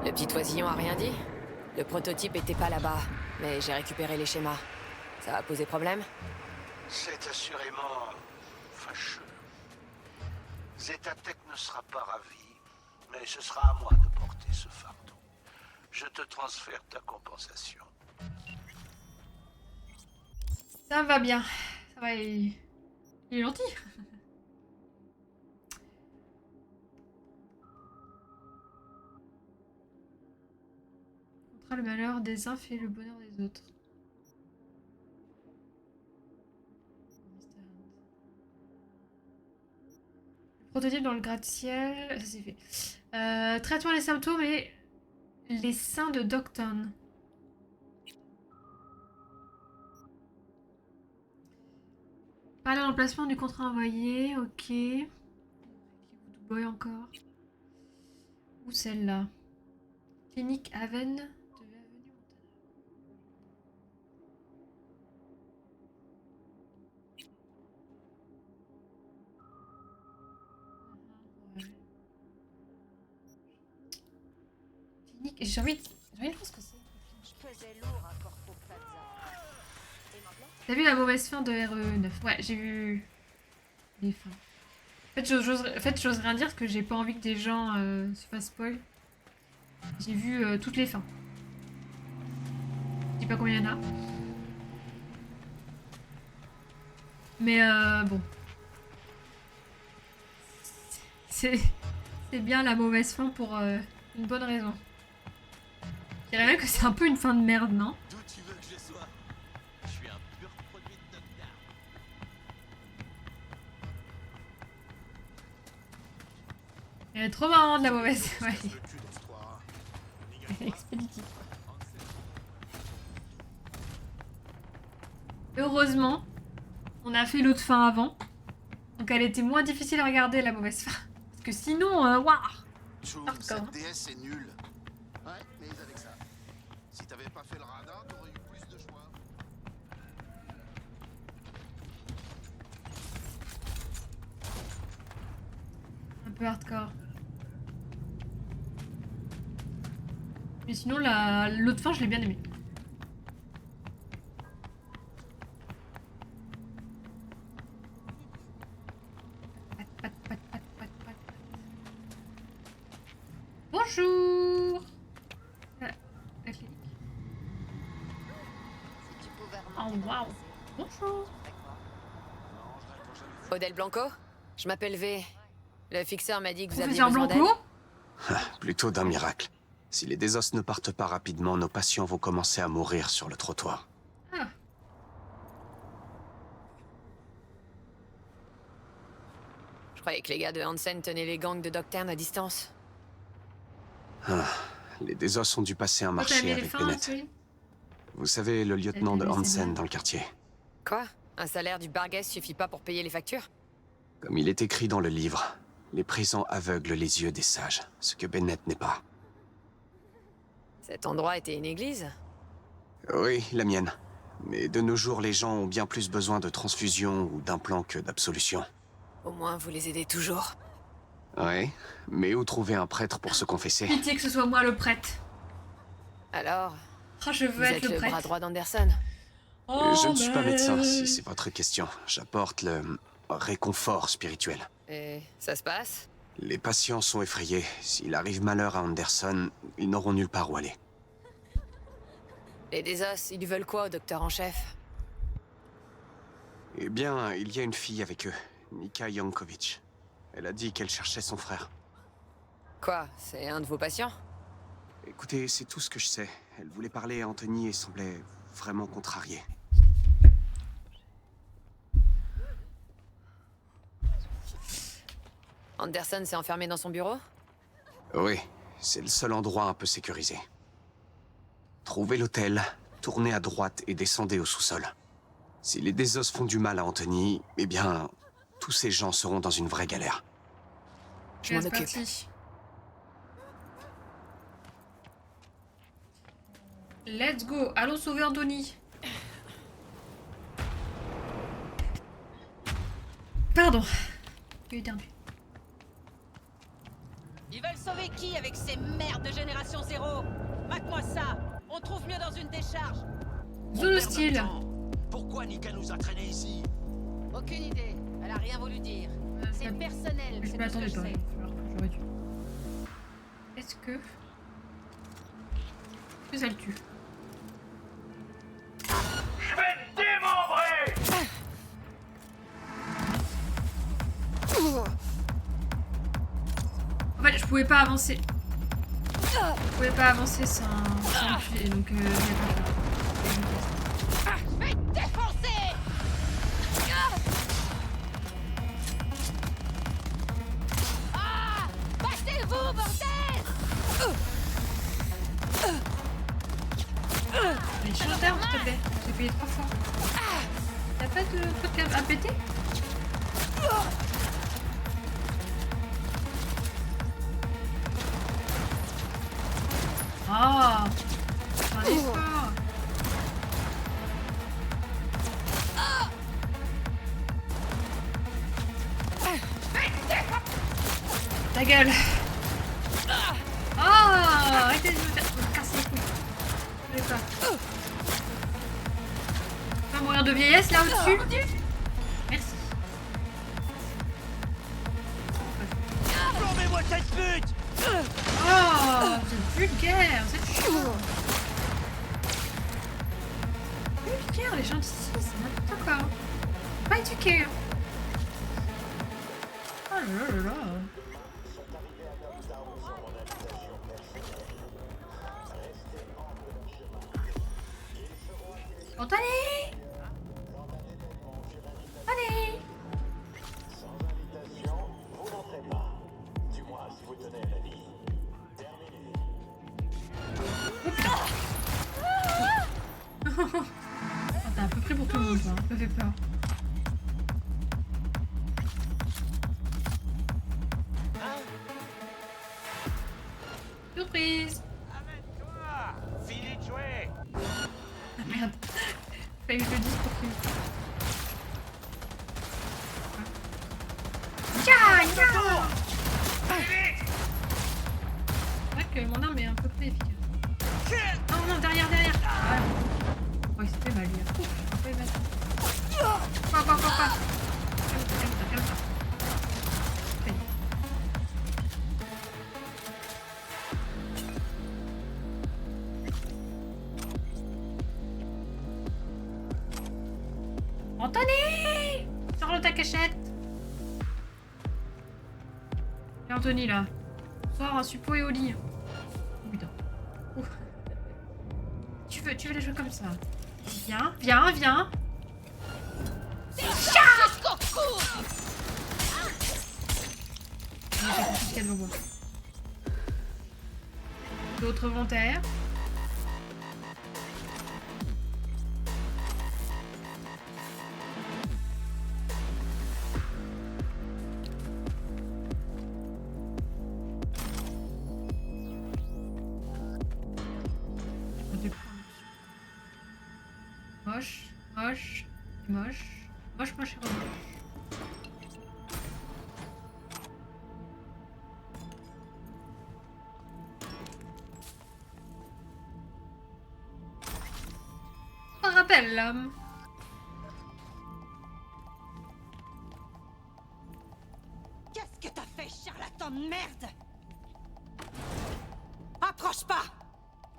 Le petit oisillon a rien dit? Le prototype était pas là-bas, mais j'ai récupéré les schémas. Ça va poser problème? C'est assurément fâcheux. Zetatech ne sera pas ravi, mais ce sera à moi de porter ce fardeau. Je te transfère ta compensation. Ça va bien. Ça va, il est gentil. Contre le malheur des uns fait le bonheur des autres. Le prototype dans le gratte-ciel, ça c'est fait. Traitement des symptômes et les seins de Dogtown. Parler dans le placement du contrat envoyé, ok. Boy encore. Où celle-là? Clinique Haven de l'avenue Montana. Clinique. J'ai envie de voir ce que c'est. Je pesais lourd à Corpo Plaza. T'as vu la mauvaise fin de RE9? Ouais, j'ai vu les fins. En fait, j'ose rien dire parce que j'ai pas envie que des gens se fassent spoil. J'ai vu toutes les fins. Je dis pas combien il y en a. Mais bon. C'est bien la mauvaise fin pour une bonne raison. Je dirais même que c'est un peu une fin de merde, non? D'où tu veux que je sois? Je suis un pur produit de Dogtown. Elle est trop marrante la mauvaise. Ouais. Expéditif. Heureusement, on a fait l'autre fin avant. Donc elle était moins difficile à regarder la mauvaise fin. Parce que sinon, waouh! Chou, cette DS est nulle. Ouais, mais avec ça. Si t'avais pas fait le radar, t'aurais eu plus de choix. Un peu hardcore. Mais sinon, l'autre fin, je l'ai bien aimé. Bonjour. La clinique. Oh waouh. Bonjour. Odell Blanco? Je m'appelle V. Le fixeur m'a dit que vous aviez Professeur besoin d'aide. Blanco? Plutôt d'un miracle. Si les désos ne partent pas rapidement, nos patients vont commencer à mourir sur le trottoir. Ah. Je croyais que les gars de Hansen tenaient les gangs de Dogtown à distance. Les désos ont dû passer un Toi, t'as marché aimé les avec fins, Bennett. Céline? Vous savez, le lieutenant de aimé ces Hansen blagues? dans le quartier. Quoi? Un salaire du barguès suffit pas pour payer les factures? Comme il est écrit dans le livre, Les prisons aveuglent les yeux des sages, ce que Bennett n'est pas. Cet endroit était une église? Oui, la mienne. Mais de nos jours, les gens ont bien plus besoin de transfusion ou d'implants que d'absolution. Au moins, vous les aidez toujours. Oui, mais où trouver un prêtre pour se confesser? Pitié que ce soit moi le prêtre. Alors, Oh, je vous veux être êtes le le prêtre. bras droit d'Anderson. Oh, Je ne suis pas médecin, mais- si c'est votre question. J'apporte le réconfort spirituel. Et ça se passe? Les patients sont effrayés. S'il arrive malheur à Anderson, ils n'auront nulle part où aller. Les Desos, ils veulent quoi au docteur en chef? Eh bien, il y a une fille avec eux, Nika Yankovic. Elle a dit qu'elle cherchait son frère. Quoi? C'est un de vos patients? Écoutez, c'est tout ce que je sais. Elle voulait parler à Anthony et semblait vraiment contrariée. Anderson s'est enfermé dans son bureau? Oui, c'est le seul endroit un peu sécurisé. Trouvez l'hôtel, tournez à droite et descendez au sous-sol. Si les Desos font du mal à Anthony, eh bien, tous ces gens seront dans une vraie galère. Je m'en C'est occupe. parti. Let's go. Allons sauver Anthony. Pardon. J'ai éternué. Ils veulent sauver qui avec ces merdes de génération zéro? Mate-moi ça. On trouve mieux dans une décharge. Zone hostile. Pourquoi Nika nous a traînés ici? Aucune idée. Elle a rien voulu dire. C'est personnel. Je C'est tout ce m'attendais que je pas. sais. Alors que j'aurais dû. Est-ce que ça le tue? Je vais te démembrer! En fait, je pouvais pas avancer. Je pouvais pas avancer sans le tuer, donc j'ai pas fait. Je vais te défoncer. Ah! Battez-vous, bordel! Mais change d'arme, s'il te plaît. J'ai payé 3 fois. T'as pas de truc à péter? Ah! Un effort! Ta gueule! Ah! Arrêtez de me casser les couilles. Je vais pas. Pas mourir de vieillesse là au-dessus? Merci. Plombez-moi cette pute! Oh! Vous êtes vulgaire! Vous êtes chaud! Vulgaire, les gens d'ici, c'est n'importe quoi. Pas éduqués. Oh là là là. Anthony! Allez! Sans invitation, vous n'entrez pas. Du moins, si vous tenez à la vie. Terminé. Oh, t'as un peu pris pour tout le monde, toi. Ça me fait peur. Surprise! Amène-toi! Fini de jouer! Ah merde. Fallait que je le dise pour qu'il... Ya! Ya! C'est vrai que mon arme est un peu plus efficace. Non, non, derrière, derrière! Voilà. Oh, il s'est fait mal, lui. Ouf, un peu mal. Quoi? Calme-toi, calme-toi. Ok. Anthony! Sors de ta cachette! Et Anthony, là. Sors un suppo et au lit. Oh putain. Ouf. Tu veux les jouer comme ça? Viens, viens, viens! D'autres volontaires? Moche. Moche. Moche, moche et remoche. Un rappel, l'homme. Qu'est-ce que t'as fait, charlatan de merde? Approche pas!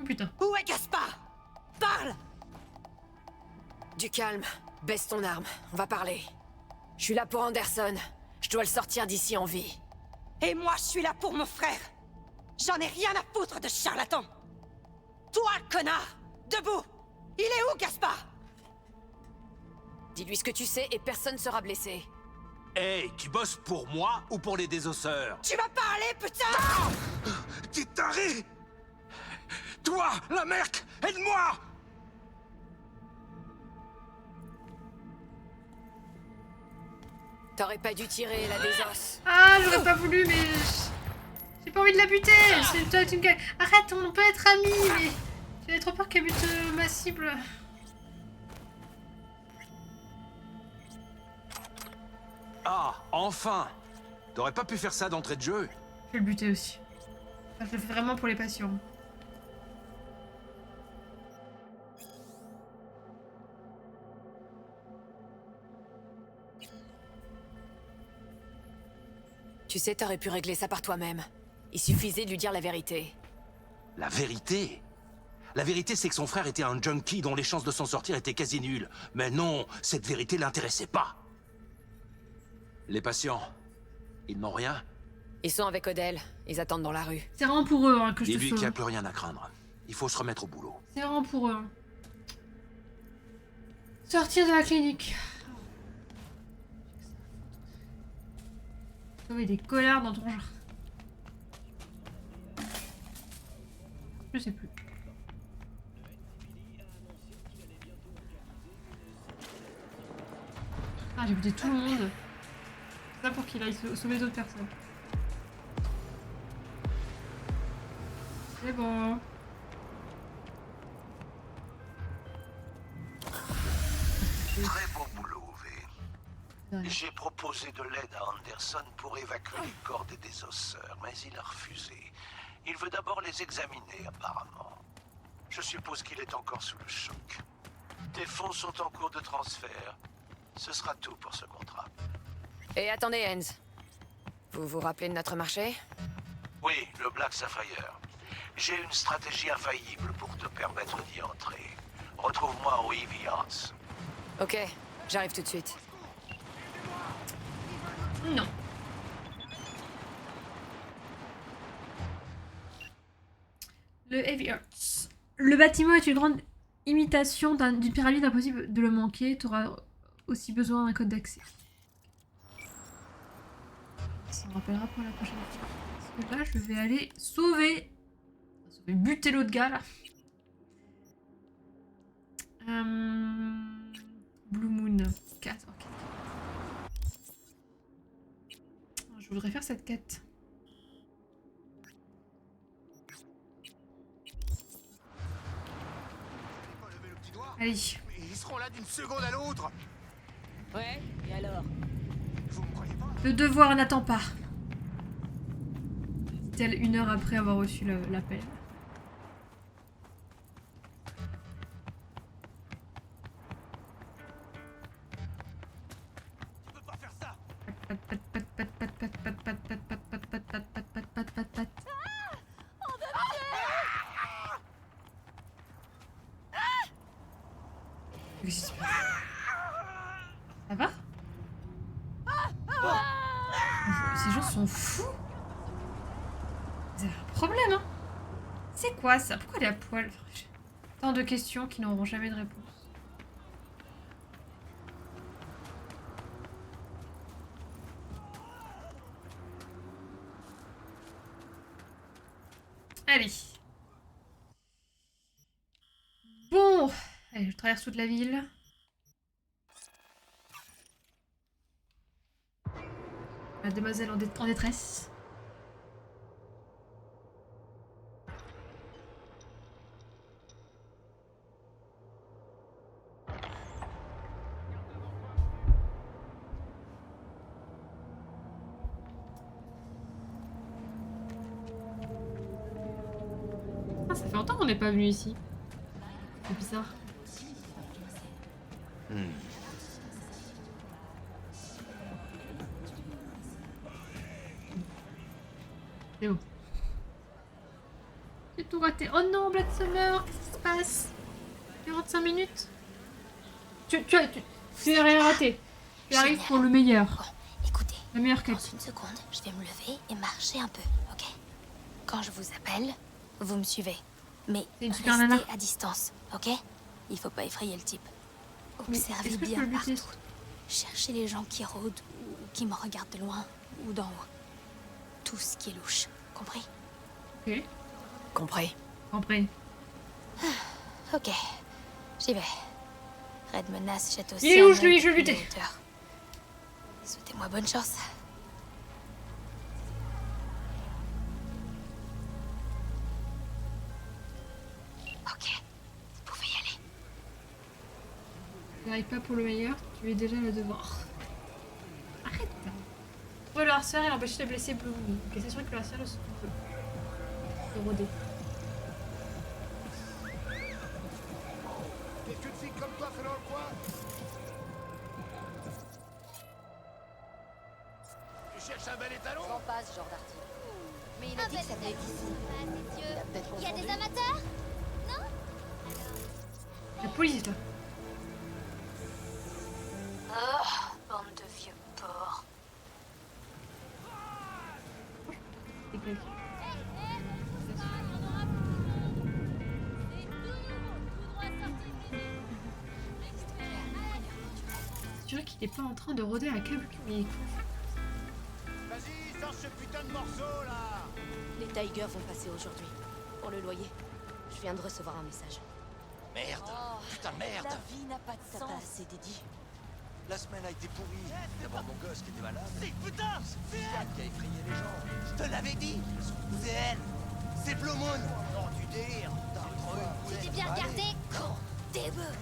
Oh putain. Où est Gaspard? Parle! Du calme. Baisse ton arme. On va parler. Je suis là pour Anderson. Je dois le sortir d'ici en vie. Et moi, je suis là pour mon frère! J'en ai rien à foutre de charlatan! Toi, connard! Debout! Il est où, Gaspard? Dis-lui ce que tu sais et personne sera blessé. Hey, tu bosses pour moi ou pour les désosseurs? Tu vas parler, putain! T'es taré! Toi, la merc, aide-moi! T'aurais pas dû tirer la désosse. Ah, j'aurais pas voulu, mais... J'ai pas envie de la buter. C'est une... Arrête, on peut être amis, mais... J'avais trop peur qu'elle bute ma cible. Ah, enfin! T'aurais pas pu faire ça d'entrée de jeu? Je vais le buter aussi. Enfin, je le fais vraiment pour les patients. Tu sais, t'aurais pu régler ça par toi-même. Il suffisait de lui dire la vérité. La vérité? La vérité, c'est que son frère était un junkie dont les chances de s'en sortir étaient quasi nulles. Mais non, cette vérité l'intéressait pas. Les patients, ils n'ont rien? Ils sont avec Odell. Ils attendent dans la rue. C'est vraiment pour eux hein, que je te Dis-lui sauve. qu'il n'y a plus rien à craindre. Il faut se remettre au boulot. C'est vraiment pour eux. Hein. Sortir de la clinique. Sauver des connards dans ton genre. Je sais plus. Ah, j'ai buté tout le monde. C'est ça pour qu'il aille sauver d'autres personnes. C'est bon. Très beau boulot, V. Ouais. J'ai proposé de l'aide à Anderson pour évacuer les corps des désosseurs, mais il a refusé. Il veut d'abord les examiner, apparemment. Je suppose qu'il est encore sous le choc. Tes fonds sont en cours de transfert. Ce sera tout pour ce contrat. Et attendez, Hens. Vous vous rappelez de notre marché? Oui, le Black Sapphire. J'ai une stratégie infaillible pour te permettre d'y entrer. Retrouve-moi au Heavy Arts. Ok, j'arrive tout de suite. Non. Le Heavy Arts. Le bâtiment est une grande imitation d'une pyramide, impossible de le manquer. Tu auras aussi besoin d'un code d'accès. Ça me rappellera pour la prochaine fois. Parce que là, je vais aller sauver. Buter l'autre gars là. Blue Moon 4. Ok. Je voudrais faire cette quête. Allez. Ils seront là d'une seconde à l'autre. Ouais, et alors? Vous me croyez pas? Le devoir n'attend pas. Telle 1 heure après avoir reçu l'appel. Tu peux pas faire ça. Qu'est-ce qui se passe? Ça va? Ces gens sont fous. Vous avez un problème, hein? C'est quoi ça? Pourquoi elle est à poil? Tant de questions qui n'auront jamais de réponse. Allez. Bon. Allez, je traverse toute la ville. La demoiselle en détresse. longtemps qu'on n'est pas venu ici. C'est bizarre. C'est bon. J'ai tout raté. Oh non, Black Summer, qu'est-ce qui se passe? 45 minutes. Tu as rien raté. Tu arrives pour le meilleur. Bon, écoutez, La meilleure dans quête. une seconde, je vais me lever et marcher un peu, ok? Quand je vous appelle, vous me suivez. Mais C'est une super nana. restez à distance, ok? Il faut pas effrayer le type. Mais Observez est-ce que je bien peux le buter? partout. Cherchez les gens qui rôdent ou qui me regardent de loin ou d'en haut. Tout ce qui est louche, compris? Ok. Compris. Compris. Ok, j'y vais. Red menace jette aussi. Il est louche, lui, je vais le buter. Souhaitez-moi bonne chance. Ok, vous pouvez y aller. Tu n'arrives pas pour le meilleur, tu es déjà le devoir. Arrête. Trouver le harceur et l'empêcher de blesser Blue. Ok, c'est sûr que le harceur se peut. De rôder. Qu'est-ce qu'une fille comme toi fait dans le coin? Tu cherches un bel étalon? J'en passe, genre d'article. Mais il a dit que ça venait d'ici. Il y a des amateurs? Non? La police là. Oh, bande de vieux porcs. C'est quelqu'un. C'est sûr qu'il est pas en train de rôder à câble mais Vas-y, sors ce putain de morceau là! Les Tigers vont passer aujourd'hui. Pour le loyer. Je viens de recevoir un message. Merde. Putain, merde. La vie n'a pas de sens. T'as pas assez dédié. La semaine a été pourrie. D'abord mon gosse qui était malade. C'est putain! C'est elle qui a effrayé les gens. Je te l'avais dit! C'est elle! C'est Blue Moon! Non, du délire! Tu t'es bien regardé, con dégueu.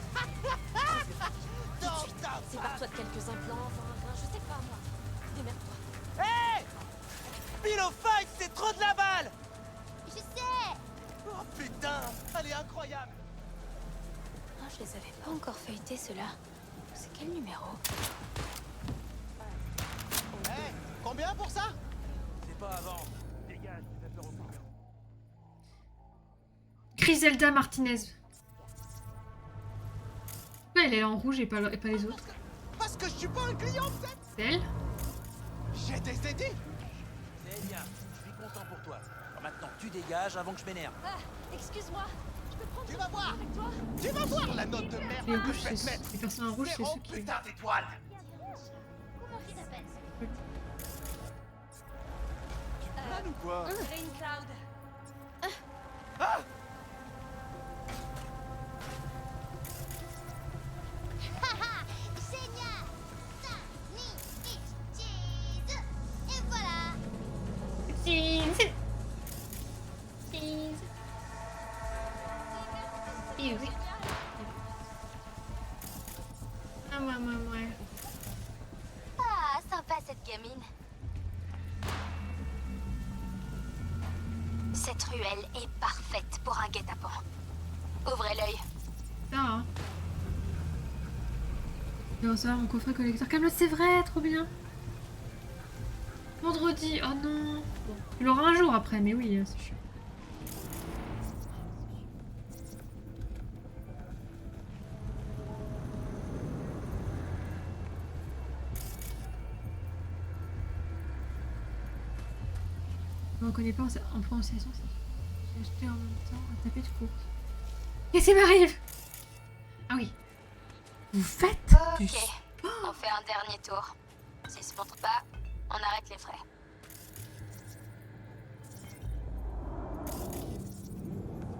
Sépare-toi de quelques implants, enfin, je sais pas moi. Démerde-toi. Hé! Pillow Fight, c'est trop de la balle! Je sais. Oh putain! Elle est incroyable! Oh, je les avais pas encore feuilletés ceux-là. C'est quel numéro? Hé! Combien pour ça? C'est pas avant. Dégage, tu fais peur au client. Griselda Martinez. Pourquoi elle est en rouge et pas les autres? Parce que je suis pas un client, peut-être! C'est elle? J'ai des idées! C'est bien, je suis content pour toi. Alors maintenant, tu dégages avant que je m'énerve. Ah, excuse-moi. Je peux prendre Tu vas voir! avec toi? Tu vas voir la note de merde Les que rouges, je vais te c'est mettre! les personnes en rouge, c'est ceux qui. Putain d'étoiles! Comment il s'appelle? Tu te plains ou quoi? Rain Cloud. Ah! Génial. Ça, ni, cheese. Et voilà. Cheese. Cheese. Cheese. Ah ouais. Ah, sympa cette gamine. Cette ruelle est parfaite pour un guet-apens. Ouvrez l'œil. Ça, hein. Et on sort mon coffret collecteur. Camelot, c'est vrai, trop bien. Vendredi, oh non. Bon, il aura un jour après, mais oui, c'est chiant. On ne connaît pas en prononciation. J'ai acheté en même temps un tapis de course. Qu'est-ce qui m'arrive? Ah oui. Vous faites du Ok, on fait un dernier tour. S'il se montre pas, on arrête les frais.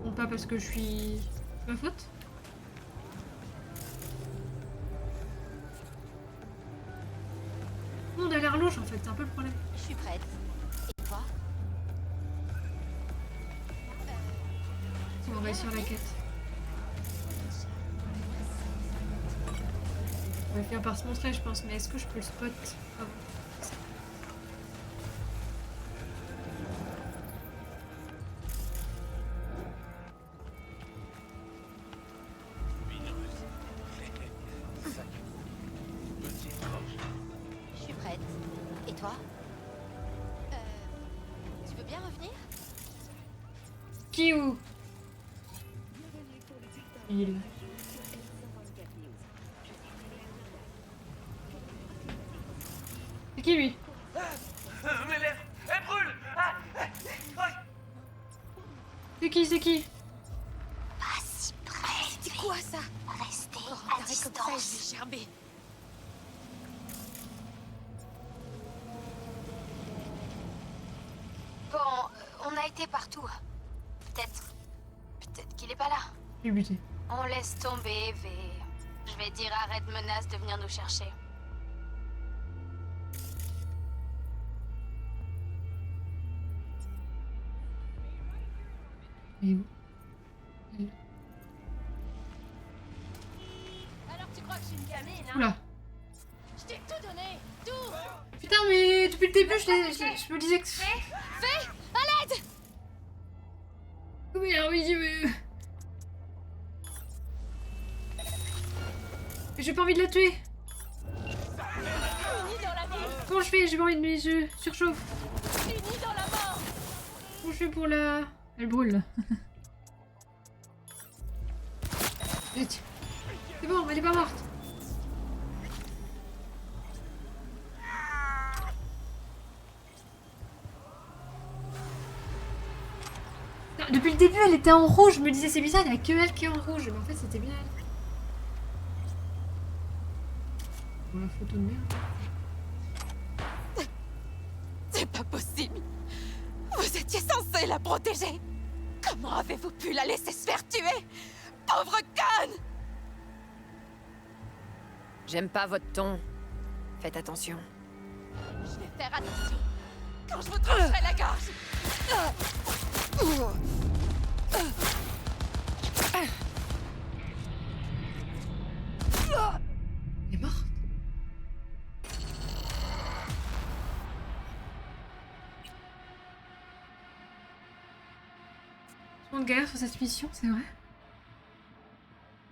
Bon, pas parce que je suis... C'est ma faute? Tout le monde a l'air louche en fait, c'est un peu le problème. Je suis prête. Et toi? On va réussir la quête. On va finir par se montrer je pense, mais est-ce que je peux le spot avant? toi? Tu veux bien revenir? Qui où? Il. C'est qui lui? Mais l'air, elle brûle. C'est qui? Pas si près. C'est quoi ça? Restez Oh, à regardez distance. comme ça, je vais gerber. Bon, on a été partout. Peut-être qu'il est pas là. J'ai buté. On laisse tomber, V. Je vais dire à Red Menace de venir nous chercher. Il est où? Alors tu crois que je suis une gamine, hein? Oula. Je t'ai tout donné, tout. Putain, mais depuis le début, je me disais que... Fais à l'aide! Oui, alors oui, mais... J'ai pas envie de la tuer. Unis dans la vie, Comment je fais? J'ai pas envie de me... Je surchauffe. unis dans la mort. Comment je fais pour la... Elle brûle là. Vite. C'est bon, elle est pas morte. Non, depuis le début, elle était en rouge. Je me disais, c'est bizarre, il n'y a que elle qui est en rouge. Mais en fait, c'était bien elle. Bon, la photo de merde. C'est pas possible. Vous étiez censé la protéger. Comment avez-vous pu la laisser se faire tuer? Pauvre conne! J'aime pas votre ton. Faites attention. Je vais faire attention. Quand je vous trancherai la gorge. Elle est morte. On galère sur cette mission, c'est vrai.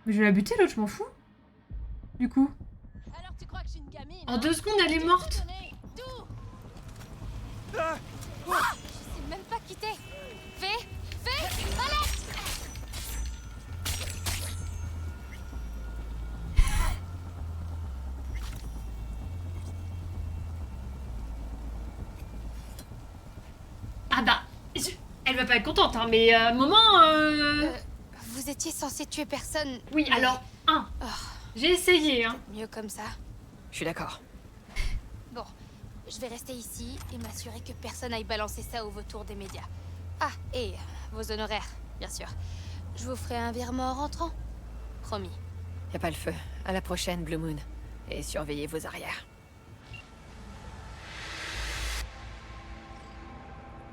Mais je vais la buter l'autre, je m'en fous. Du coup. Alors tu crois que je suis une gamine, En hein? 2 secondes, elle est morte. Tout. Je sais même pas quitter. Fais à l'aide! Ah bah, elle va pas être contente, hein, mais à un moment... Vous étiez censé tuer personne. Oui, mais- alors, j'ai essayé, hein. Mieux comme ça. Je suis d'accord. Bon, je vais rester ici et m'assurer que personne aille balancer ça au vautour des médias. Ah, et vos honoraires, bien sûr. Je vous ferai un virement en rentrant. Promis. Y a pas le feu. À la prochaine, Blue Moon. Et surveillez vos arrières.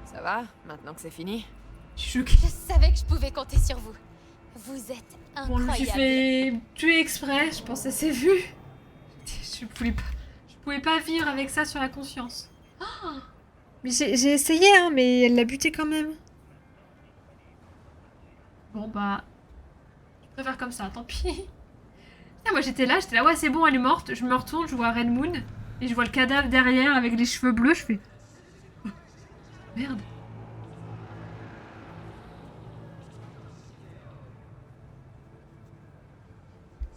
Ça va, maintenant que c'est fini? Je savais que je pouvais compter sur vous. Vous êtes Bon, je me suis incroyable. fait tuer exprès, je pense que ça s'est vu. Je pouvais pas vivre avec ça sur la conscience. Oh, mais j'ai essayé, hein, mais elle l'a buté quand même. Bon bah, je préfère comme ça, tant pis. Ah, moi j'étais là, ouais c'est bon, elle est morte. Je me retourne, je vois Red Moon et je vois le cadavre derrière avec les cheveux bleus, je fais... Oh, merde.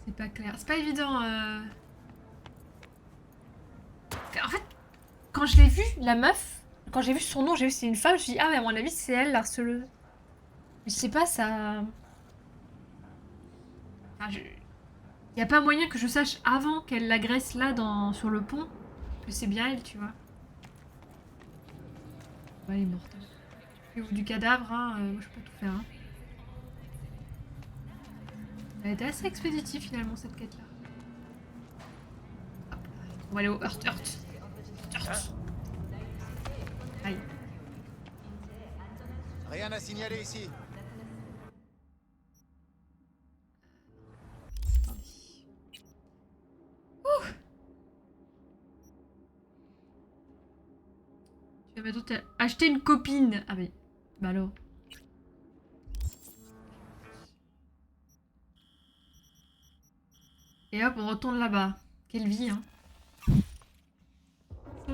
C'est pas clair, c'est pas évident. En fait, quand je l'ai vue, la meuf, quand j'ai vu son nom, j'ai vu que c'est une femme, je me suis dit, ah mais à mon avis c'est elle la harceleuse. Mais je sais pas, ça... Enfin, y a pas moyen que je sache avant qu'elle l'agresse là sur le pont que c'est bien elle, tu vois. Ouais, elle est morte. Occupez-vous du cadavre, hein, moi je peux pas tout faire. Hein. Elle était assez expéditive finalement cette quête là. Hop, on va aller au Heurt. Aïe. Rien à signaler ici. Tu vas bientôt acheter une copine. Ah mais... Bah alors... Et hop, on retourne là-bas. Quelle vie, hein.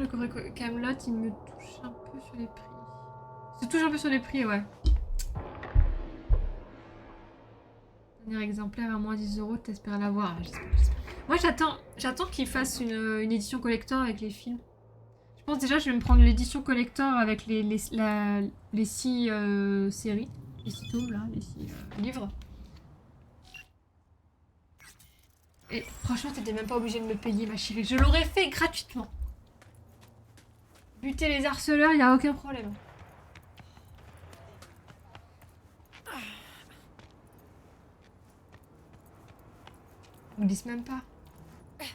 Le coffret Camelot, il me touche un peu sur les prix. Se touche un peu sur les prix, ouais. Dernier exemplaire à moins 10 €, t'espères l'avoir. Moi, j'attends qu'ils fassent une édition collector avec les films. Je pense déjà, je vais me prendre l'édition collector avec les 6 séries. Les 6 tomes, là, les 6 livres. Et franchement, t'étais même pas obligé de me payer, ma chérie. Je l'aurais fait gratuitement. Buter les harceleurs, y a aucun problème. On glisse même pas. Je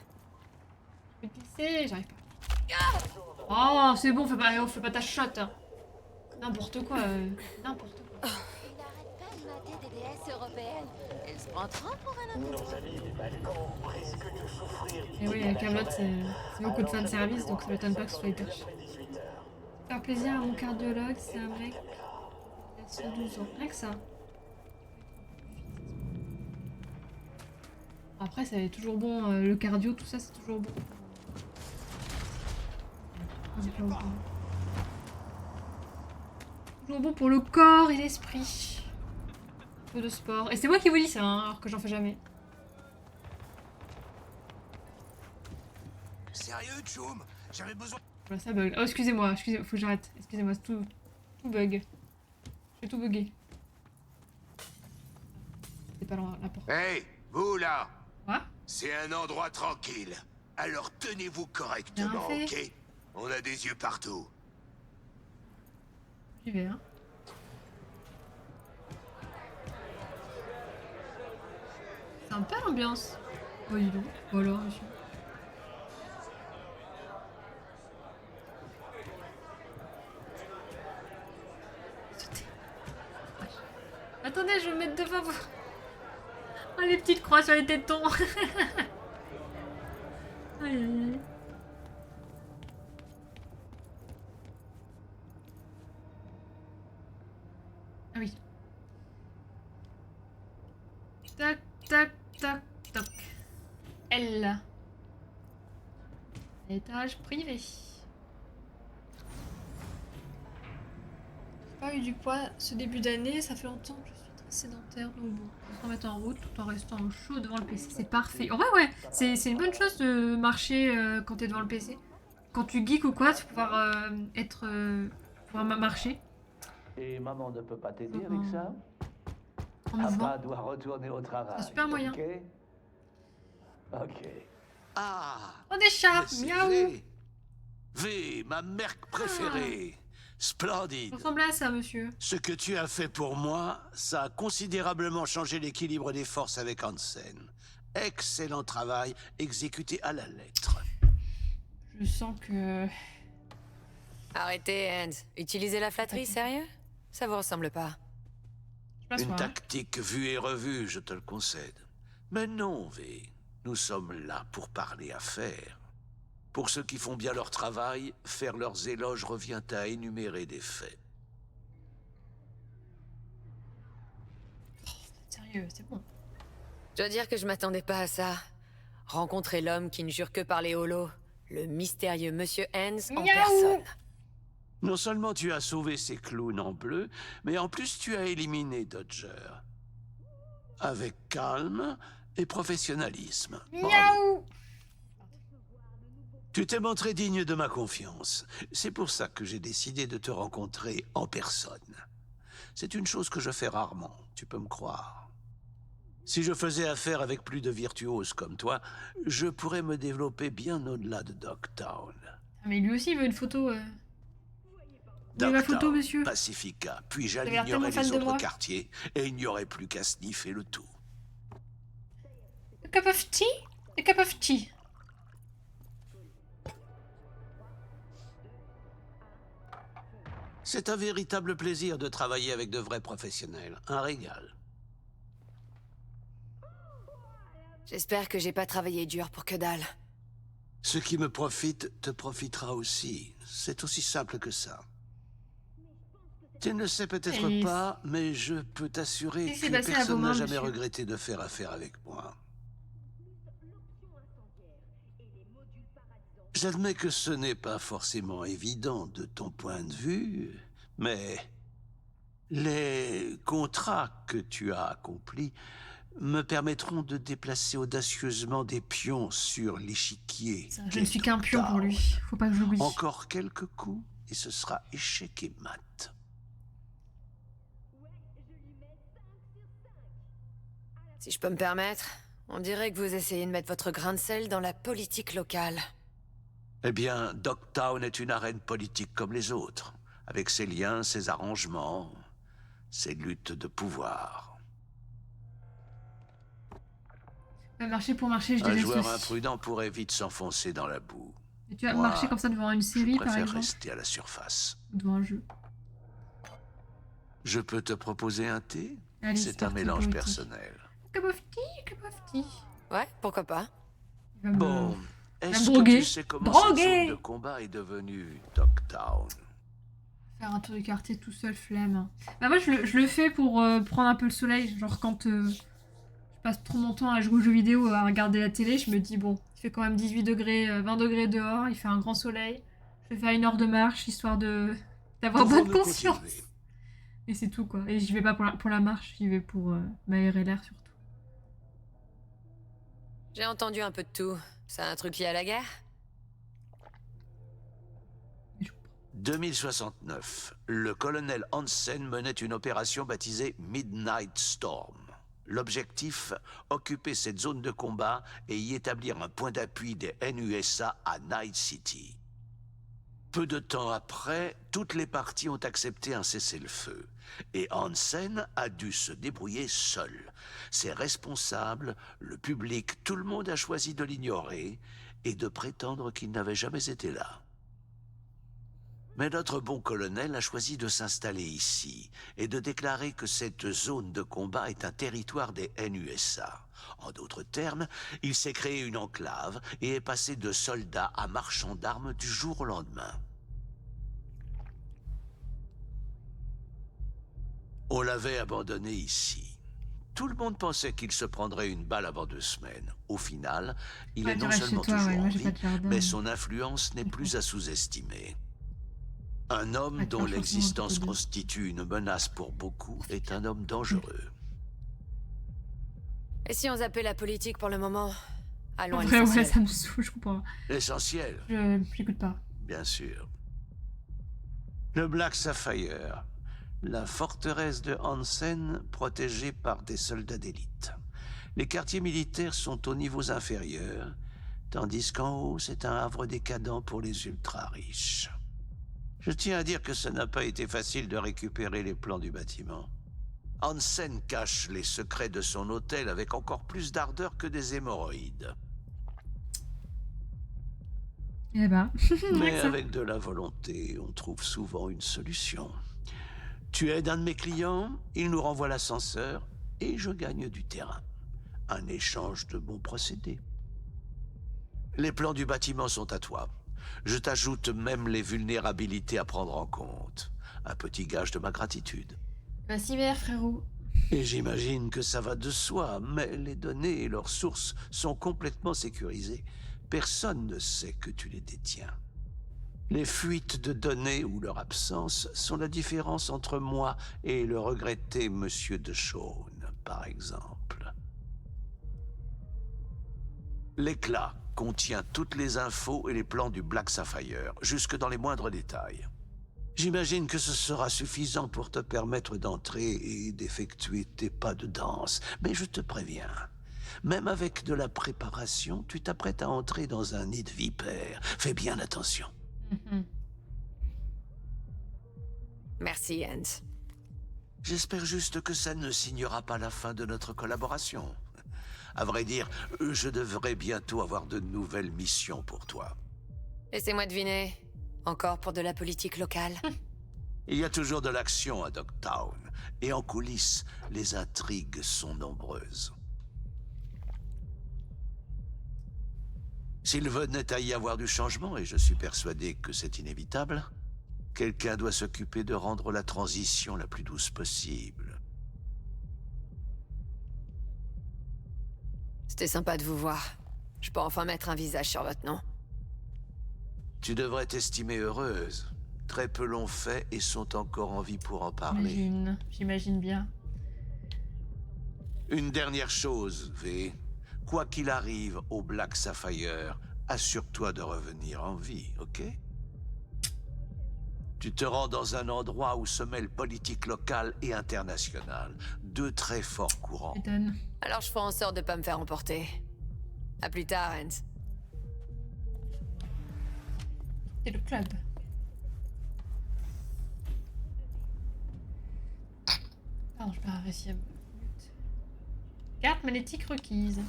vais glisser, j'arrive pas. Oh, c'est bon, fais pas ta shot. Hein. N'importe quoi, n'importe quoi. Il arrête pas de mater des déesses européennes. Elle se prend trop pour un Et oui, Camelot, c'est beaucoup de fanservice, donc ça m'étonne pas que ce soit hyper cher. Faire plaisir à mon cardiologue, c'est un mec qui a 112 ans. Rien que ça. Après, c'est toujours bon, le cardio, tout ça, c'est toujours bon. Toujours bon pour le corps et l'esprit. Un peu de sport. Et c'est moi qui vous dis ça, hein, alors que j'en fais jamais. Sérieux, Tchoum? J'avais besoin... Voilà, ça bug. Oh, excusez-moi, faut que j'arrête. Excusez-moi, tout bug. J'ai tout bugué. C'est pas la porte. Hey, vous là! Quoi? C'est un endroit tranquille. Alors tenez-vous correctement, Bien ok? fait. On a des yeux partout. J'y vais, hein. Sympa l'ambiance. Oh, dis donc. Voilà, monsieur. Attendez, je vais me mettre devant vous. Oh, les petites croix sur les tétons. Aïe, aïe, aïe. Ah oui. Tac, tac, tac, tac. L. Étage privé. J'ai pas eu du poids ce début d'année, ça fait longtemps que je suis très sédentaire, donc bon, on va se remettre en route tout en restant au chaud devant le PC, c'est parfait. En vrai, ouais, c'est une bonne chose de marcher quand t'es devant le PC. Quand tu geeks ou quoi, tu vas pouvoir marcher. Et maman ne peut pas t'aider avec ça? En mouvement. Papa doit retourner au travail. C'est un super moyen. Ok. Ah! Oh, des chats! C'est Miaou! V, ma merc préférée. Splendide. Ressemble à ça, monsieur. Ce que tu as fait pour moi, ça a considérablement changé l'équilibre des forces avec Hansen. Excellent travail, exécuté à la lettre. Je sens que... Arrêtez, Hans. Utilisez la flatterie, sérieux? Ça vous ressemble pas. Une tactique vue et revue, je te le concède. Mais non, V. Nous sommes là pour parler affaires. Pour ceux qui font bien leur travail, faire leurs éloges revient à énumérer des faits. Sérieux, c'est bon. Je dois dire que je m'attendais pas à ça. Rencontrer l'homme qui ne jure que par les holos. Le mystérieux Monsieur Hans en personne. Non seulement tu as sauvé ces clowns en bleu, mais en plus tu as éliminé Dodger. Avec calme et professionnalisme. Miaou! Tu t'es montré digne de ma confiance. C'est pour ça que j'ai décidé de te rencontrer en personne. C'est une chose que je fais rarement, tu peux me croire. Si je faisais affaire avec plus de virtuoses comme toi, je pourrais me développer bien au-delà de Dogtown. Ah, mais lui aussi il veut une photo. Vous ma photo, monsieur? Pacifica, puis Vous avez l'air j'alignerais tellement fan les de moi. autres quartiers et il n'y aurait plus qu'à sniffer le tout. A cup of tea? A cup of tea. C'est un véritable plaisir de travailler avec de vrais professionnels. Un régal. J'espère que j'ai pas travaillé dur pour que dalle. Ce qui me profite te profitera aussi. C'est aussi simple que ça. Tu ne sais peut-être Et pas, mais je peux t'assurer s'est que passé à vos personne mains, n'a jamais monsieur? regretté de faire affaire avec moi. J'admets que ce n'est pas forcément évident de ton point de vue, mais les contrats que tu as accomplis me permettront de déplacer audacieusement des pions sur l'échiquier. Je ne suis qu'un pion pour lui, faut pas que je l'oublie. Encore quelques coups et ce sera échec et mat. Si je peux me permettre, on dirait que vous essayez de mettre votre grain de sel dans la politique locale. Eh bien, Dogtown est une arène politique comme les autres, avec ses liens, ses arrangements, ses luttes de pouvoir. Marcher pour marcher, je Un délaisse joueur aussi. imprudent pourrait vite s'enfoncer dans la boue. Et tu vas Moi, marcher comme ça devant une série, par je préfère exemple, rester à la surface. devant un jeu. Je peux te proposer un thé? Allez, C'est un start mélange politique. personnel. Cup of tea, cup of tea. Ouais, pourquoi pas. Il va me- Bon, il va me est-ce que droguer. tu sais comment cette Droguer zone de combat est devenue Dogtown? Faire un tour du quartier tout seul, flemme. Bah moi je le fais pour prendre un peu le soleil. Genre quand je passe trop mon temps à jouer aux jeux vidéo, à regarder la télé, je me dis bon, il fait quand même 18 degrés, 20 degrés dehors, il fait un grand soleil. Je vais faire 1 heure de marche histoire d'avoir bonne Pouvons-nous conscience. continuer? Et c'est tout quoi. Et j'y vais pas pour la marche, j'y vais pour m'aérer l'air surtout. J'ai entendu un peu de tout. C'est un truc lié à la guerre? 2069, le colonel Hansen menait une opération baptisée Midnight Storm. L'objectif, occuper cette zone de combat et y établir un point d'appui des NUSA à Night City. Peu de temps après, toutes les parties ont accepté un cessez-le-feu. Et Hansen a dû se débrouiller seul. Ses responsables, le public, tout le monde a choisi de l'ignorer et de prétendre qu'il n'avait jamais été là. Mais notre bon colonel a choisi de s'installer ici et de déclarer que cette zone de combat est un territoire des NUSA. En d'autres termes, il s'est créé une enclave et est passé de soldat à marchand d'armes du jour au lendemain. On l'avait abandonné ici. Tout le monde pensait qu'il se prendrait une balle avant 2 semaines. Au final, il est non seulement toujours en vie, mais son influence n'est plus à sous-estimer. Un homme dont l'existence constitue une menace pour beaucoup est un homme dangereux. Et si on zappait la politique pour le moment? Allons à En vrai, ouais, l'essentiel. ça me saoule, je comprends. L'essentiel, J'écoute pas. bien sûr. Le Black Sapphire, la forteresse de Hansen protégée par des soldats d'élite. Les quartiers militaires sont aux niveaux inférieurs, tandis qu'en haut, c'est un havre décadent pour les ultra-riches. Je tiens à dire que ça n'a pas été facile de récupérer les plans du bâtiment. Hansen cache les secrets de son hôtel avec encore plus d'ardeur que des hémorroïdes. Eh ben, Mais avec de la volonté, on trouve souvent une solution. Tu aides un de mes clients, il nous renvoie l'ascenseur et je gagne du terrain. Un échange de bons procédés. Les plans du bâtiment sont à toi. Je t'ajoute même les vulnérabilités à prendre en compte. Un petit gage de ma gratitude. bah si merde, frérot. Et j'imagine que ça va de soi, mais les données et leurs sources sont complètement sécurisées. Personne ne sait que tu les détiens. Les fuites de données ou leur absence sont la différence entre moi et le regretté Monsieur de Chaune, par exemple. L'éclat contient toutes les infos et les plans du Black Sapphire, jusque dans les moindres détails. J'imagine que ce sera suffisant pour te permettre d'entrer et d'effectuer tes pas de danse. Mais je te préviens, même avec de la préparation, tu t'apprêtes à entrer dans un nid de vipères. Fais bien attention. Merci, Hans. J'espère juste que ça ne signera pas la fin de notre collaboration. À vrai dire, je devrais bientôt avoir de nouvelles missions pour toi. Laissez-moi deviner. Encore pour de la politique locale? Il y a toujours de l'action à Dogtown. Et en coulisses, les intrigues sont nombreuses. S'il venait à y avoir du changement, et je suis persuadé que c'est inévitable, quelqu'un doit s'occuper de rendre la transition la plus douce possible. C'était sympa de vous voir. Je peux enfin mettre un visage sur votre nom. Tu devrais t'estimer heureuse. Très peu l'ont fait et sont encore en vie pour en parler. J'imagine bien. Une dernière chose, V. Quoi qu'il arrive au Black Sapphire, assure-toi de revenir en vie, ok? Tu te rends dans un endroit où se mêlent politique locale et internationale. Deux très forts courants. Alors je ferai en sorte de pas me faire emporter. À plus tard, Hans. C'est le club. Pardon, je peux pas réussir. Carte magnétique requise.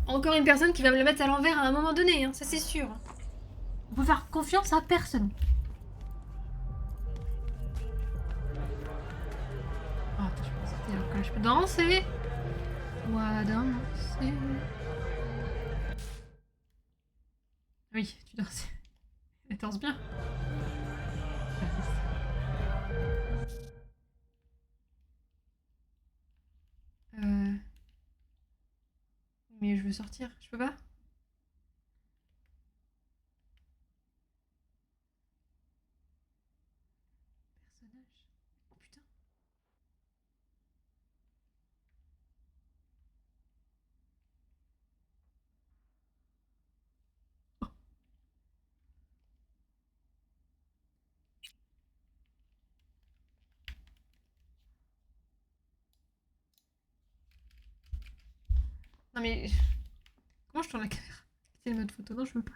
Encore une personne qui va me le mettre à l'envers à un moment donné, hein, ça c'est sûr. On peut faire confiance à personne. Oh, attends, je peux sauter alors que là je peux danser. Moi danser. Oui, tu danses. Elle danse bien. Mais je veux sortir, je peux pas? Personnage. Oh putain. Oh. Non mais... Comment je tourne la caméra? C'est le mode photo, non je veux pas.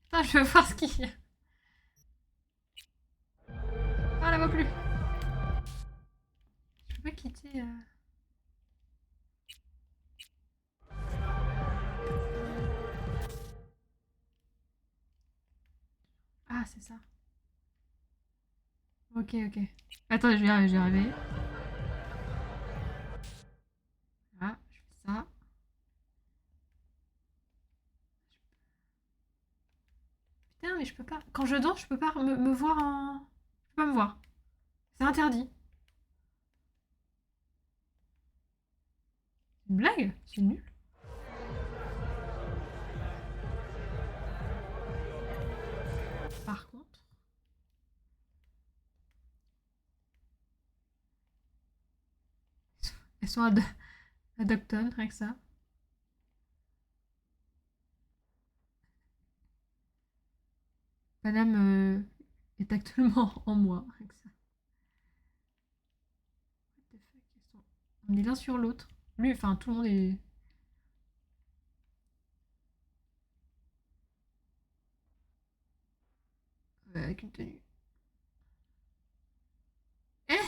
Putain, je veux voir ce qu'il y a. Ah, la voit plus. Je peux pas quitter... Ah, c'est ça. Ok, ok. Attends, je vais arriver. Voilà, je fais ça. Putain, mais je peux pas... Quand je danse, je peux pas me voir en... Je peux pas me voir. C'est interdit. Une blague? C'est nul. Par contre... Elles sont à Docton, rien que ça. Paname est actuellement en moi, rien que ça. What the fuck, on est l'un sur l'autre. Lui, enfin, tout le monde est... avec une tenue.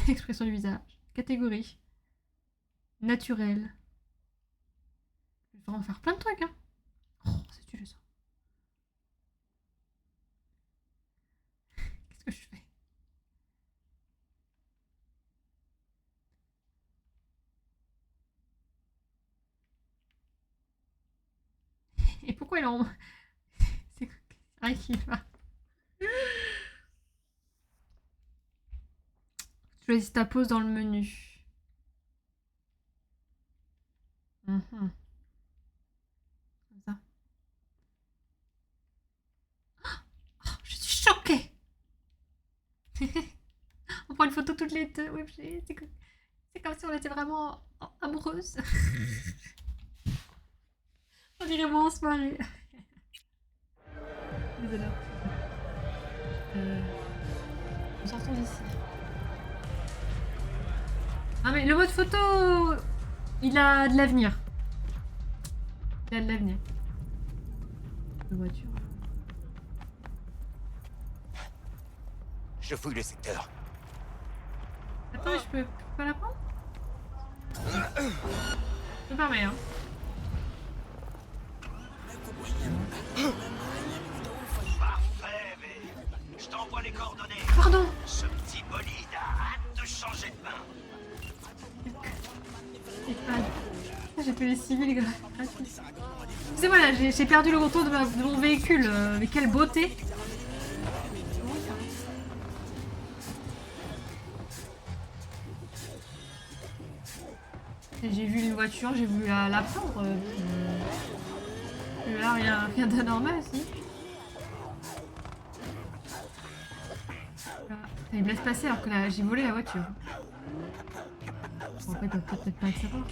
Expression du visage. Catégorie. Naturel. Je vais vraiment faire plein de trucs, hein. Oh, c'est tué ça. Qu'est-ce que je fais? Et pourquoi il est en... C'est vrai qu'il va... Choisis ta pose dans le menu. Comme ça. Oh, je suis choquée. On prend une photo toutes les deux. Oui, c'est comme si on était vraiment amoureuses. On dirait vraiment en soirée. Désolée. On s'entend d'ici. Ah mais le mode photo, il a de l'avenir. Il a de l'avenir. La voiture. Je fouille le secteur. Attends, mais je peux pas la prendre? Je me permets, hein. Parfait, mais je t'envoie les coordonnées. Pardon. Ce petit bolide a hâte de changer de main. J'ai tué les civils gratuits. Excusez-moi, là, j'ai perdu le retour de mon véhicule. Mais quelle beauté! J'ai vu une voiture, j'ai voulu la prendre. Là, rien d'anormal, si. Là, il me laisse passer alors que là, j'ai volé la voiture. Bon, après, ils peuvent peut-être pas le savoir.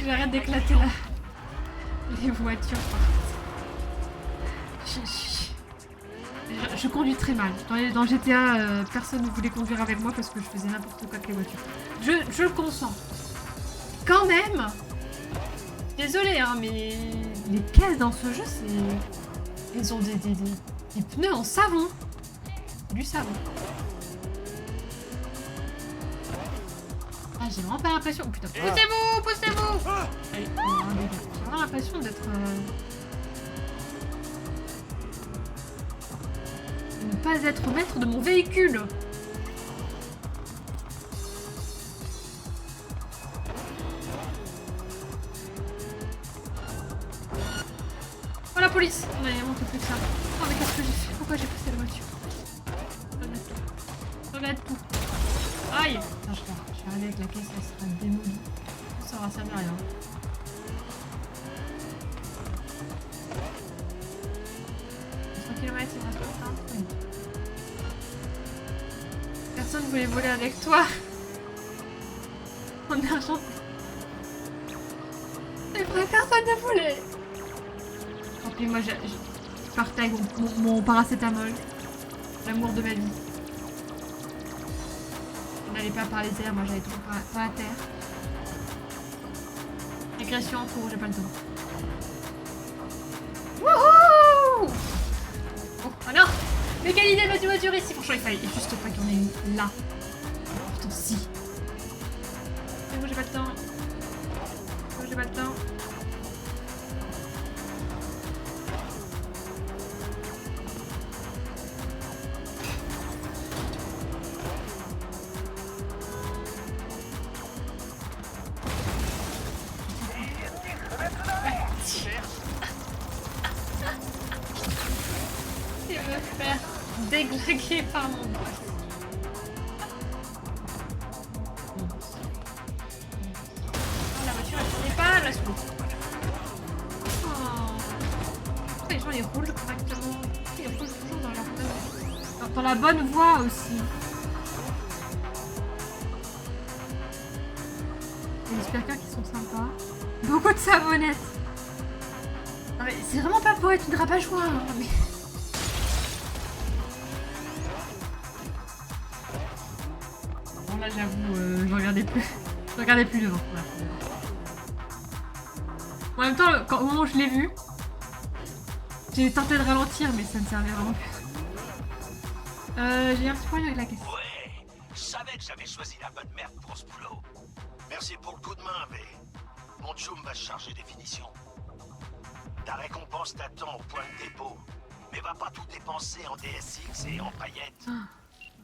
J'arrête d'éclater là. Les voitures. Je conduis très mal. Dans GTA, personne ne voulait conduire avec moi parce que je faisais n'importe quoi avec les voitures. Je le consens. Quand même. Désolée, hein, mais les caisses dans ce jeu, c'est... Ils ont des pneus en savon. Du savon. Ah, j'ai vraiment pas l'impression... Oh putain, poussez-vous, poussez-vous. Allez, j'ai vraiment l'impression d'être... de ne pas être maître de mon véhicule. Oh la police. Non, il manque plus que ça. Oh mais qu'est-ce que j'ai fait? Pourquoi j'ai poussé la voiture? Regarde tout. Aïe. Putain, je vais arriver avec la caisse, elle sera démolie. Ça aura servi à rien. Kilomètres, il reste pas. Oui. Personne ne voulait voler avec toi. En argent. C'est vrai, personne ne voulait. Tant pis, moi je partais avec mon paracétamol. L'amour de ma vie. On n'allait pas par les airs, moi j'allais tout par la terre. Régression en cours, j'ai pas le temps. Wouhou! Oh non! Mais quelle idée de mettre une voiture ici! Franchement, il fallait juste pas qu'il y en ait une là. Pourtant, si. Mais moi, j'ai pas le temps. Moi, j'ai pas le temps. Déglingué par mon boss. Oh, la voiture elle tournait pas, la sous. Oh. Les gens ils roulent correctement. Ils roulent toujours dans leur dans la bonne voie aussi. Il y a des speakers qui sont sympas. Beaucoup de savonnettes. Non mais c'est vraiment pas pour être une rabat-joie. Hein, mais... Là j'avoue, je regardais plus. Je regardais plus devant. En même temps, au moment où je l'ai vu, j'ai tenté de ralentir, mais ça ne servait vraiment plus. J'ai un petit problème avec la caisse. Ouais, je savais que j'avais choisi la bonne merde pour ce boulot. Merci pour le coup de main, mais mon chum va se charger des finitions. Ta récompense t'attend au point de dépôt, mais va pas tout dépenser en DSX et en paillettes.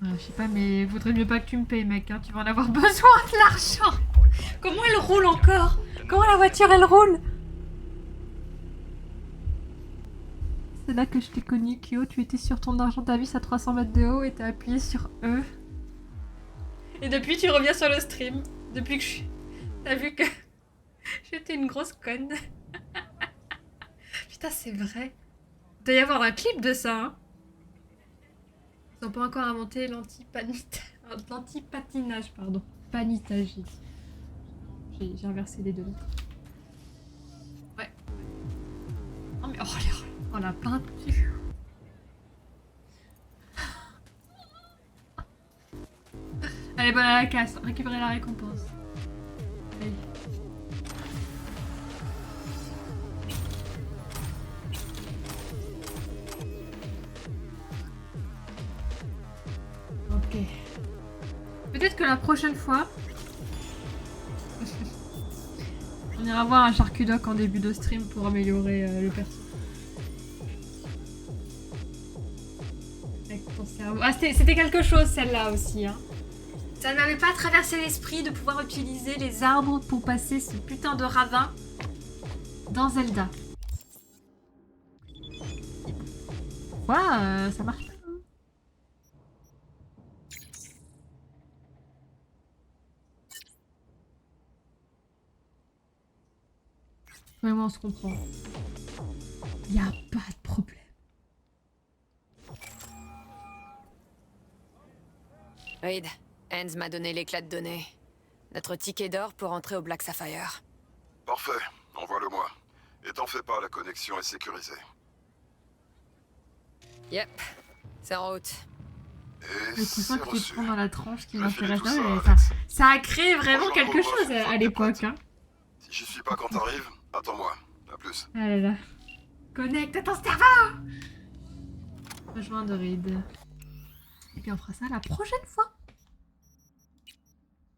Je sais pas, mais vaudrait mieux pas que tu me payes, mec, hein. Tu vas en avoir besoin de l'argent. Comment elle roule encore? Comment la voiture elle roule? C'est là que je t'ai connu, Kyo. Tu étais sur ton argent d'avis à 300 mètres de haut et t'as appuyé sur E. Et depuis, tu reviens sur le stream. Depuis que t'as vu que j'étais une grosse conne. Putain, c'est vrai. Il doit y avoir un clip de ça, hein. Ils n'ont pas encore inventé l'anti-patinage, pardon. Panitage. J'ai inversé les deux. Ouais. Oh mais oh la peinture. Allez, bonne à la casse. Récupérer la récompense. Allez. Ok. Peut-être que la prochaine fois, On ira voir un charcudoc en début de stream pour améliorer le perso. Avec ton cerveau. Ah, c'était quelque chose celle-là aussi. Hein. Ça ne m'avait pas traversé l'esprit de pouvoir utiliser les arbres pour passer ce putain de ravin dans Zelda. Pourquoi ça marche pas? Vraiment, on se comprend. Y a pas de problème. Reed, Hans m'a donné l'éclat de données. Notre ticket d'or pour entrer au Black Sapphire. Parfait, envoie-le-moi. Et t'en fais pas, la connexion est sécurisée. Yep, c'est en route. Et Le coussin que tu prends dans la tranche qui m'intéresse. tout ça Ouais, avec ça a créé vraiment quelque chose à l'époque. Hein. Si j'y suis pas quand t'arrives, attends-moi. À plus. Ah là là. Connecte ton cerveau. Rejoindre Reed. Et puis on fera ça la prochaine fois.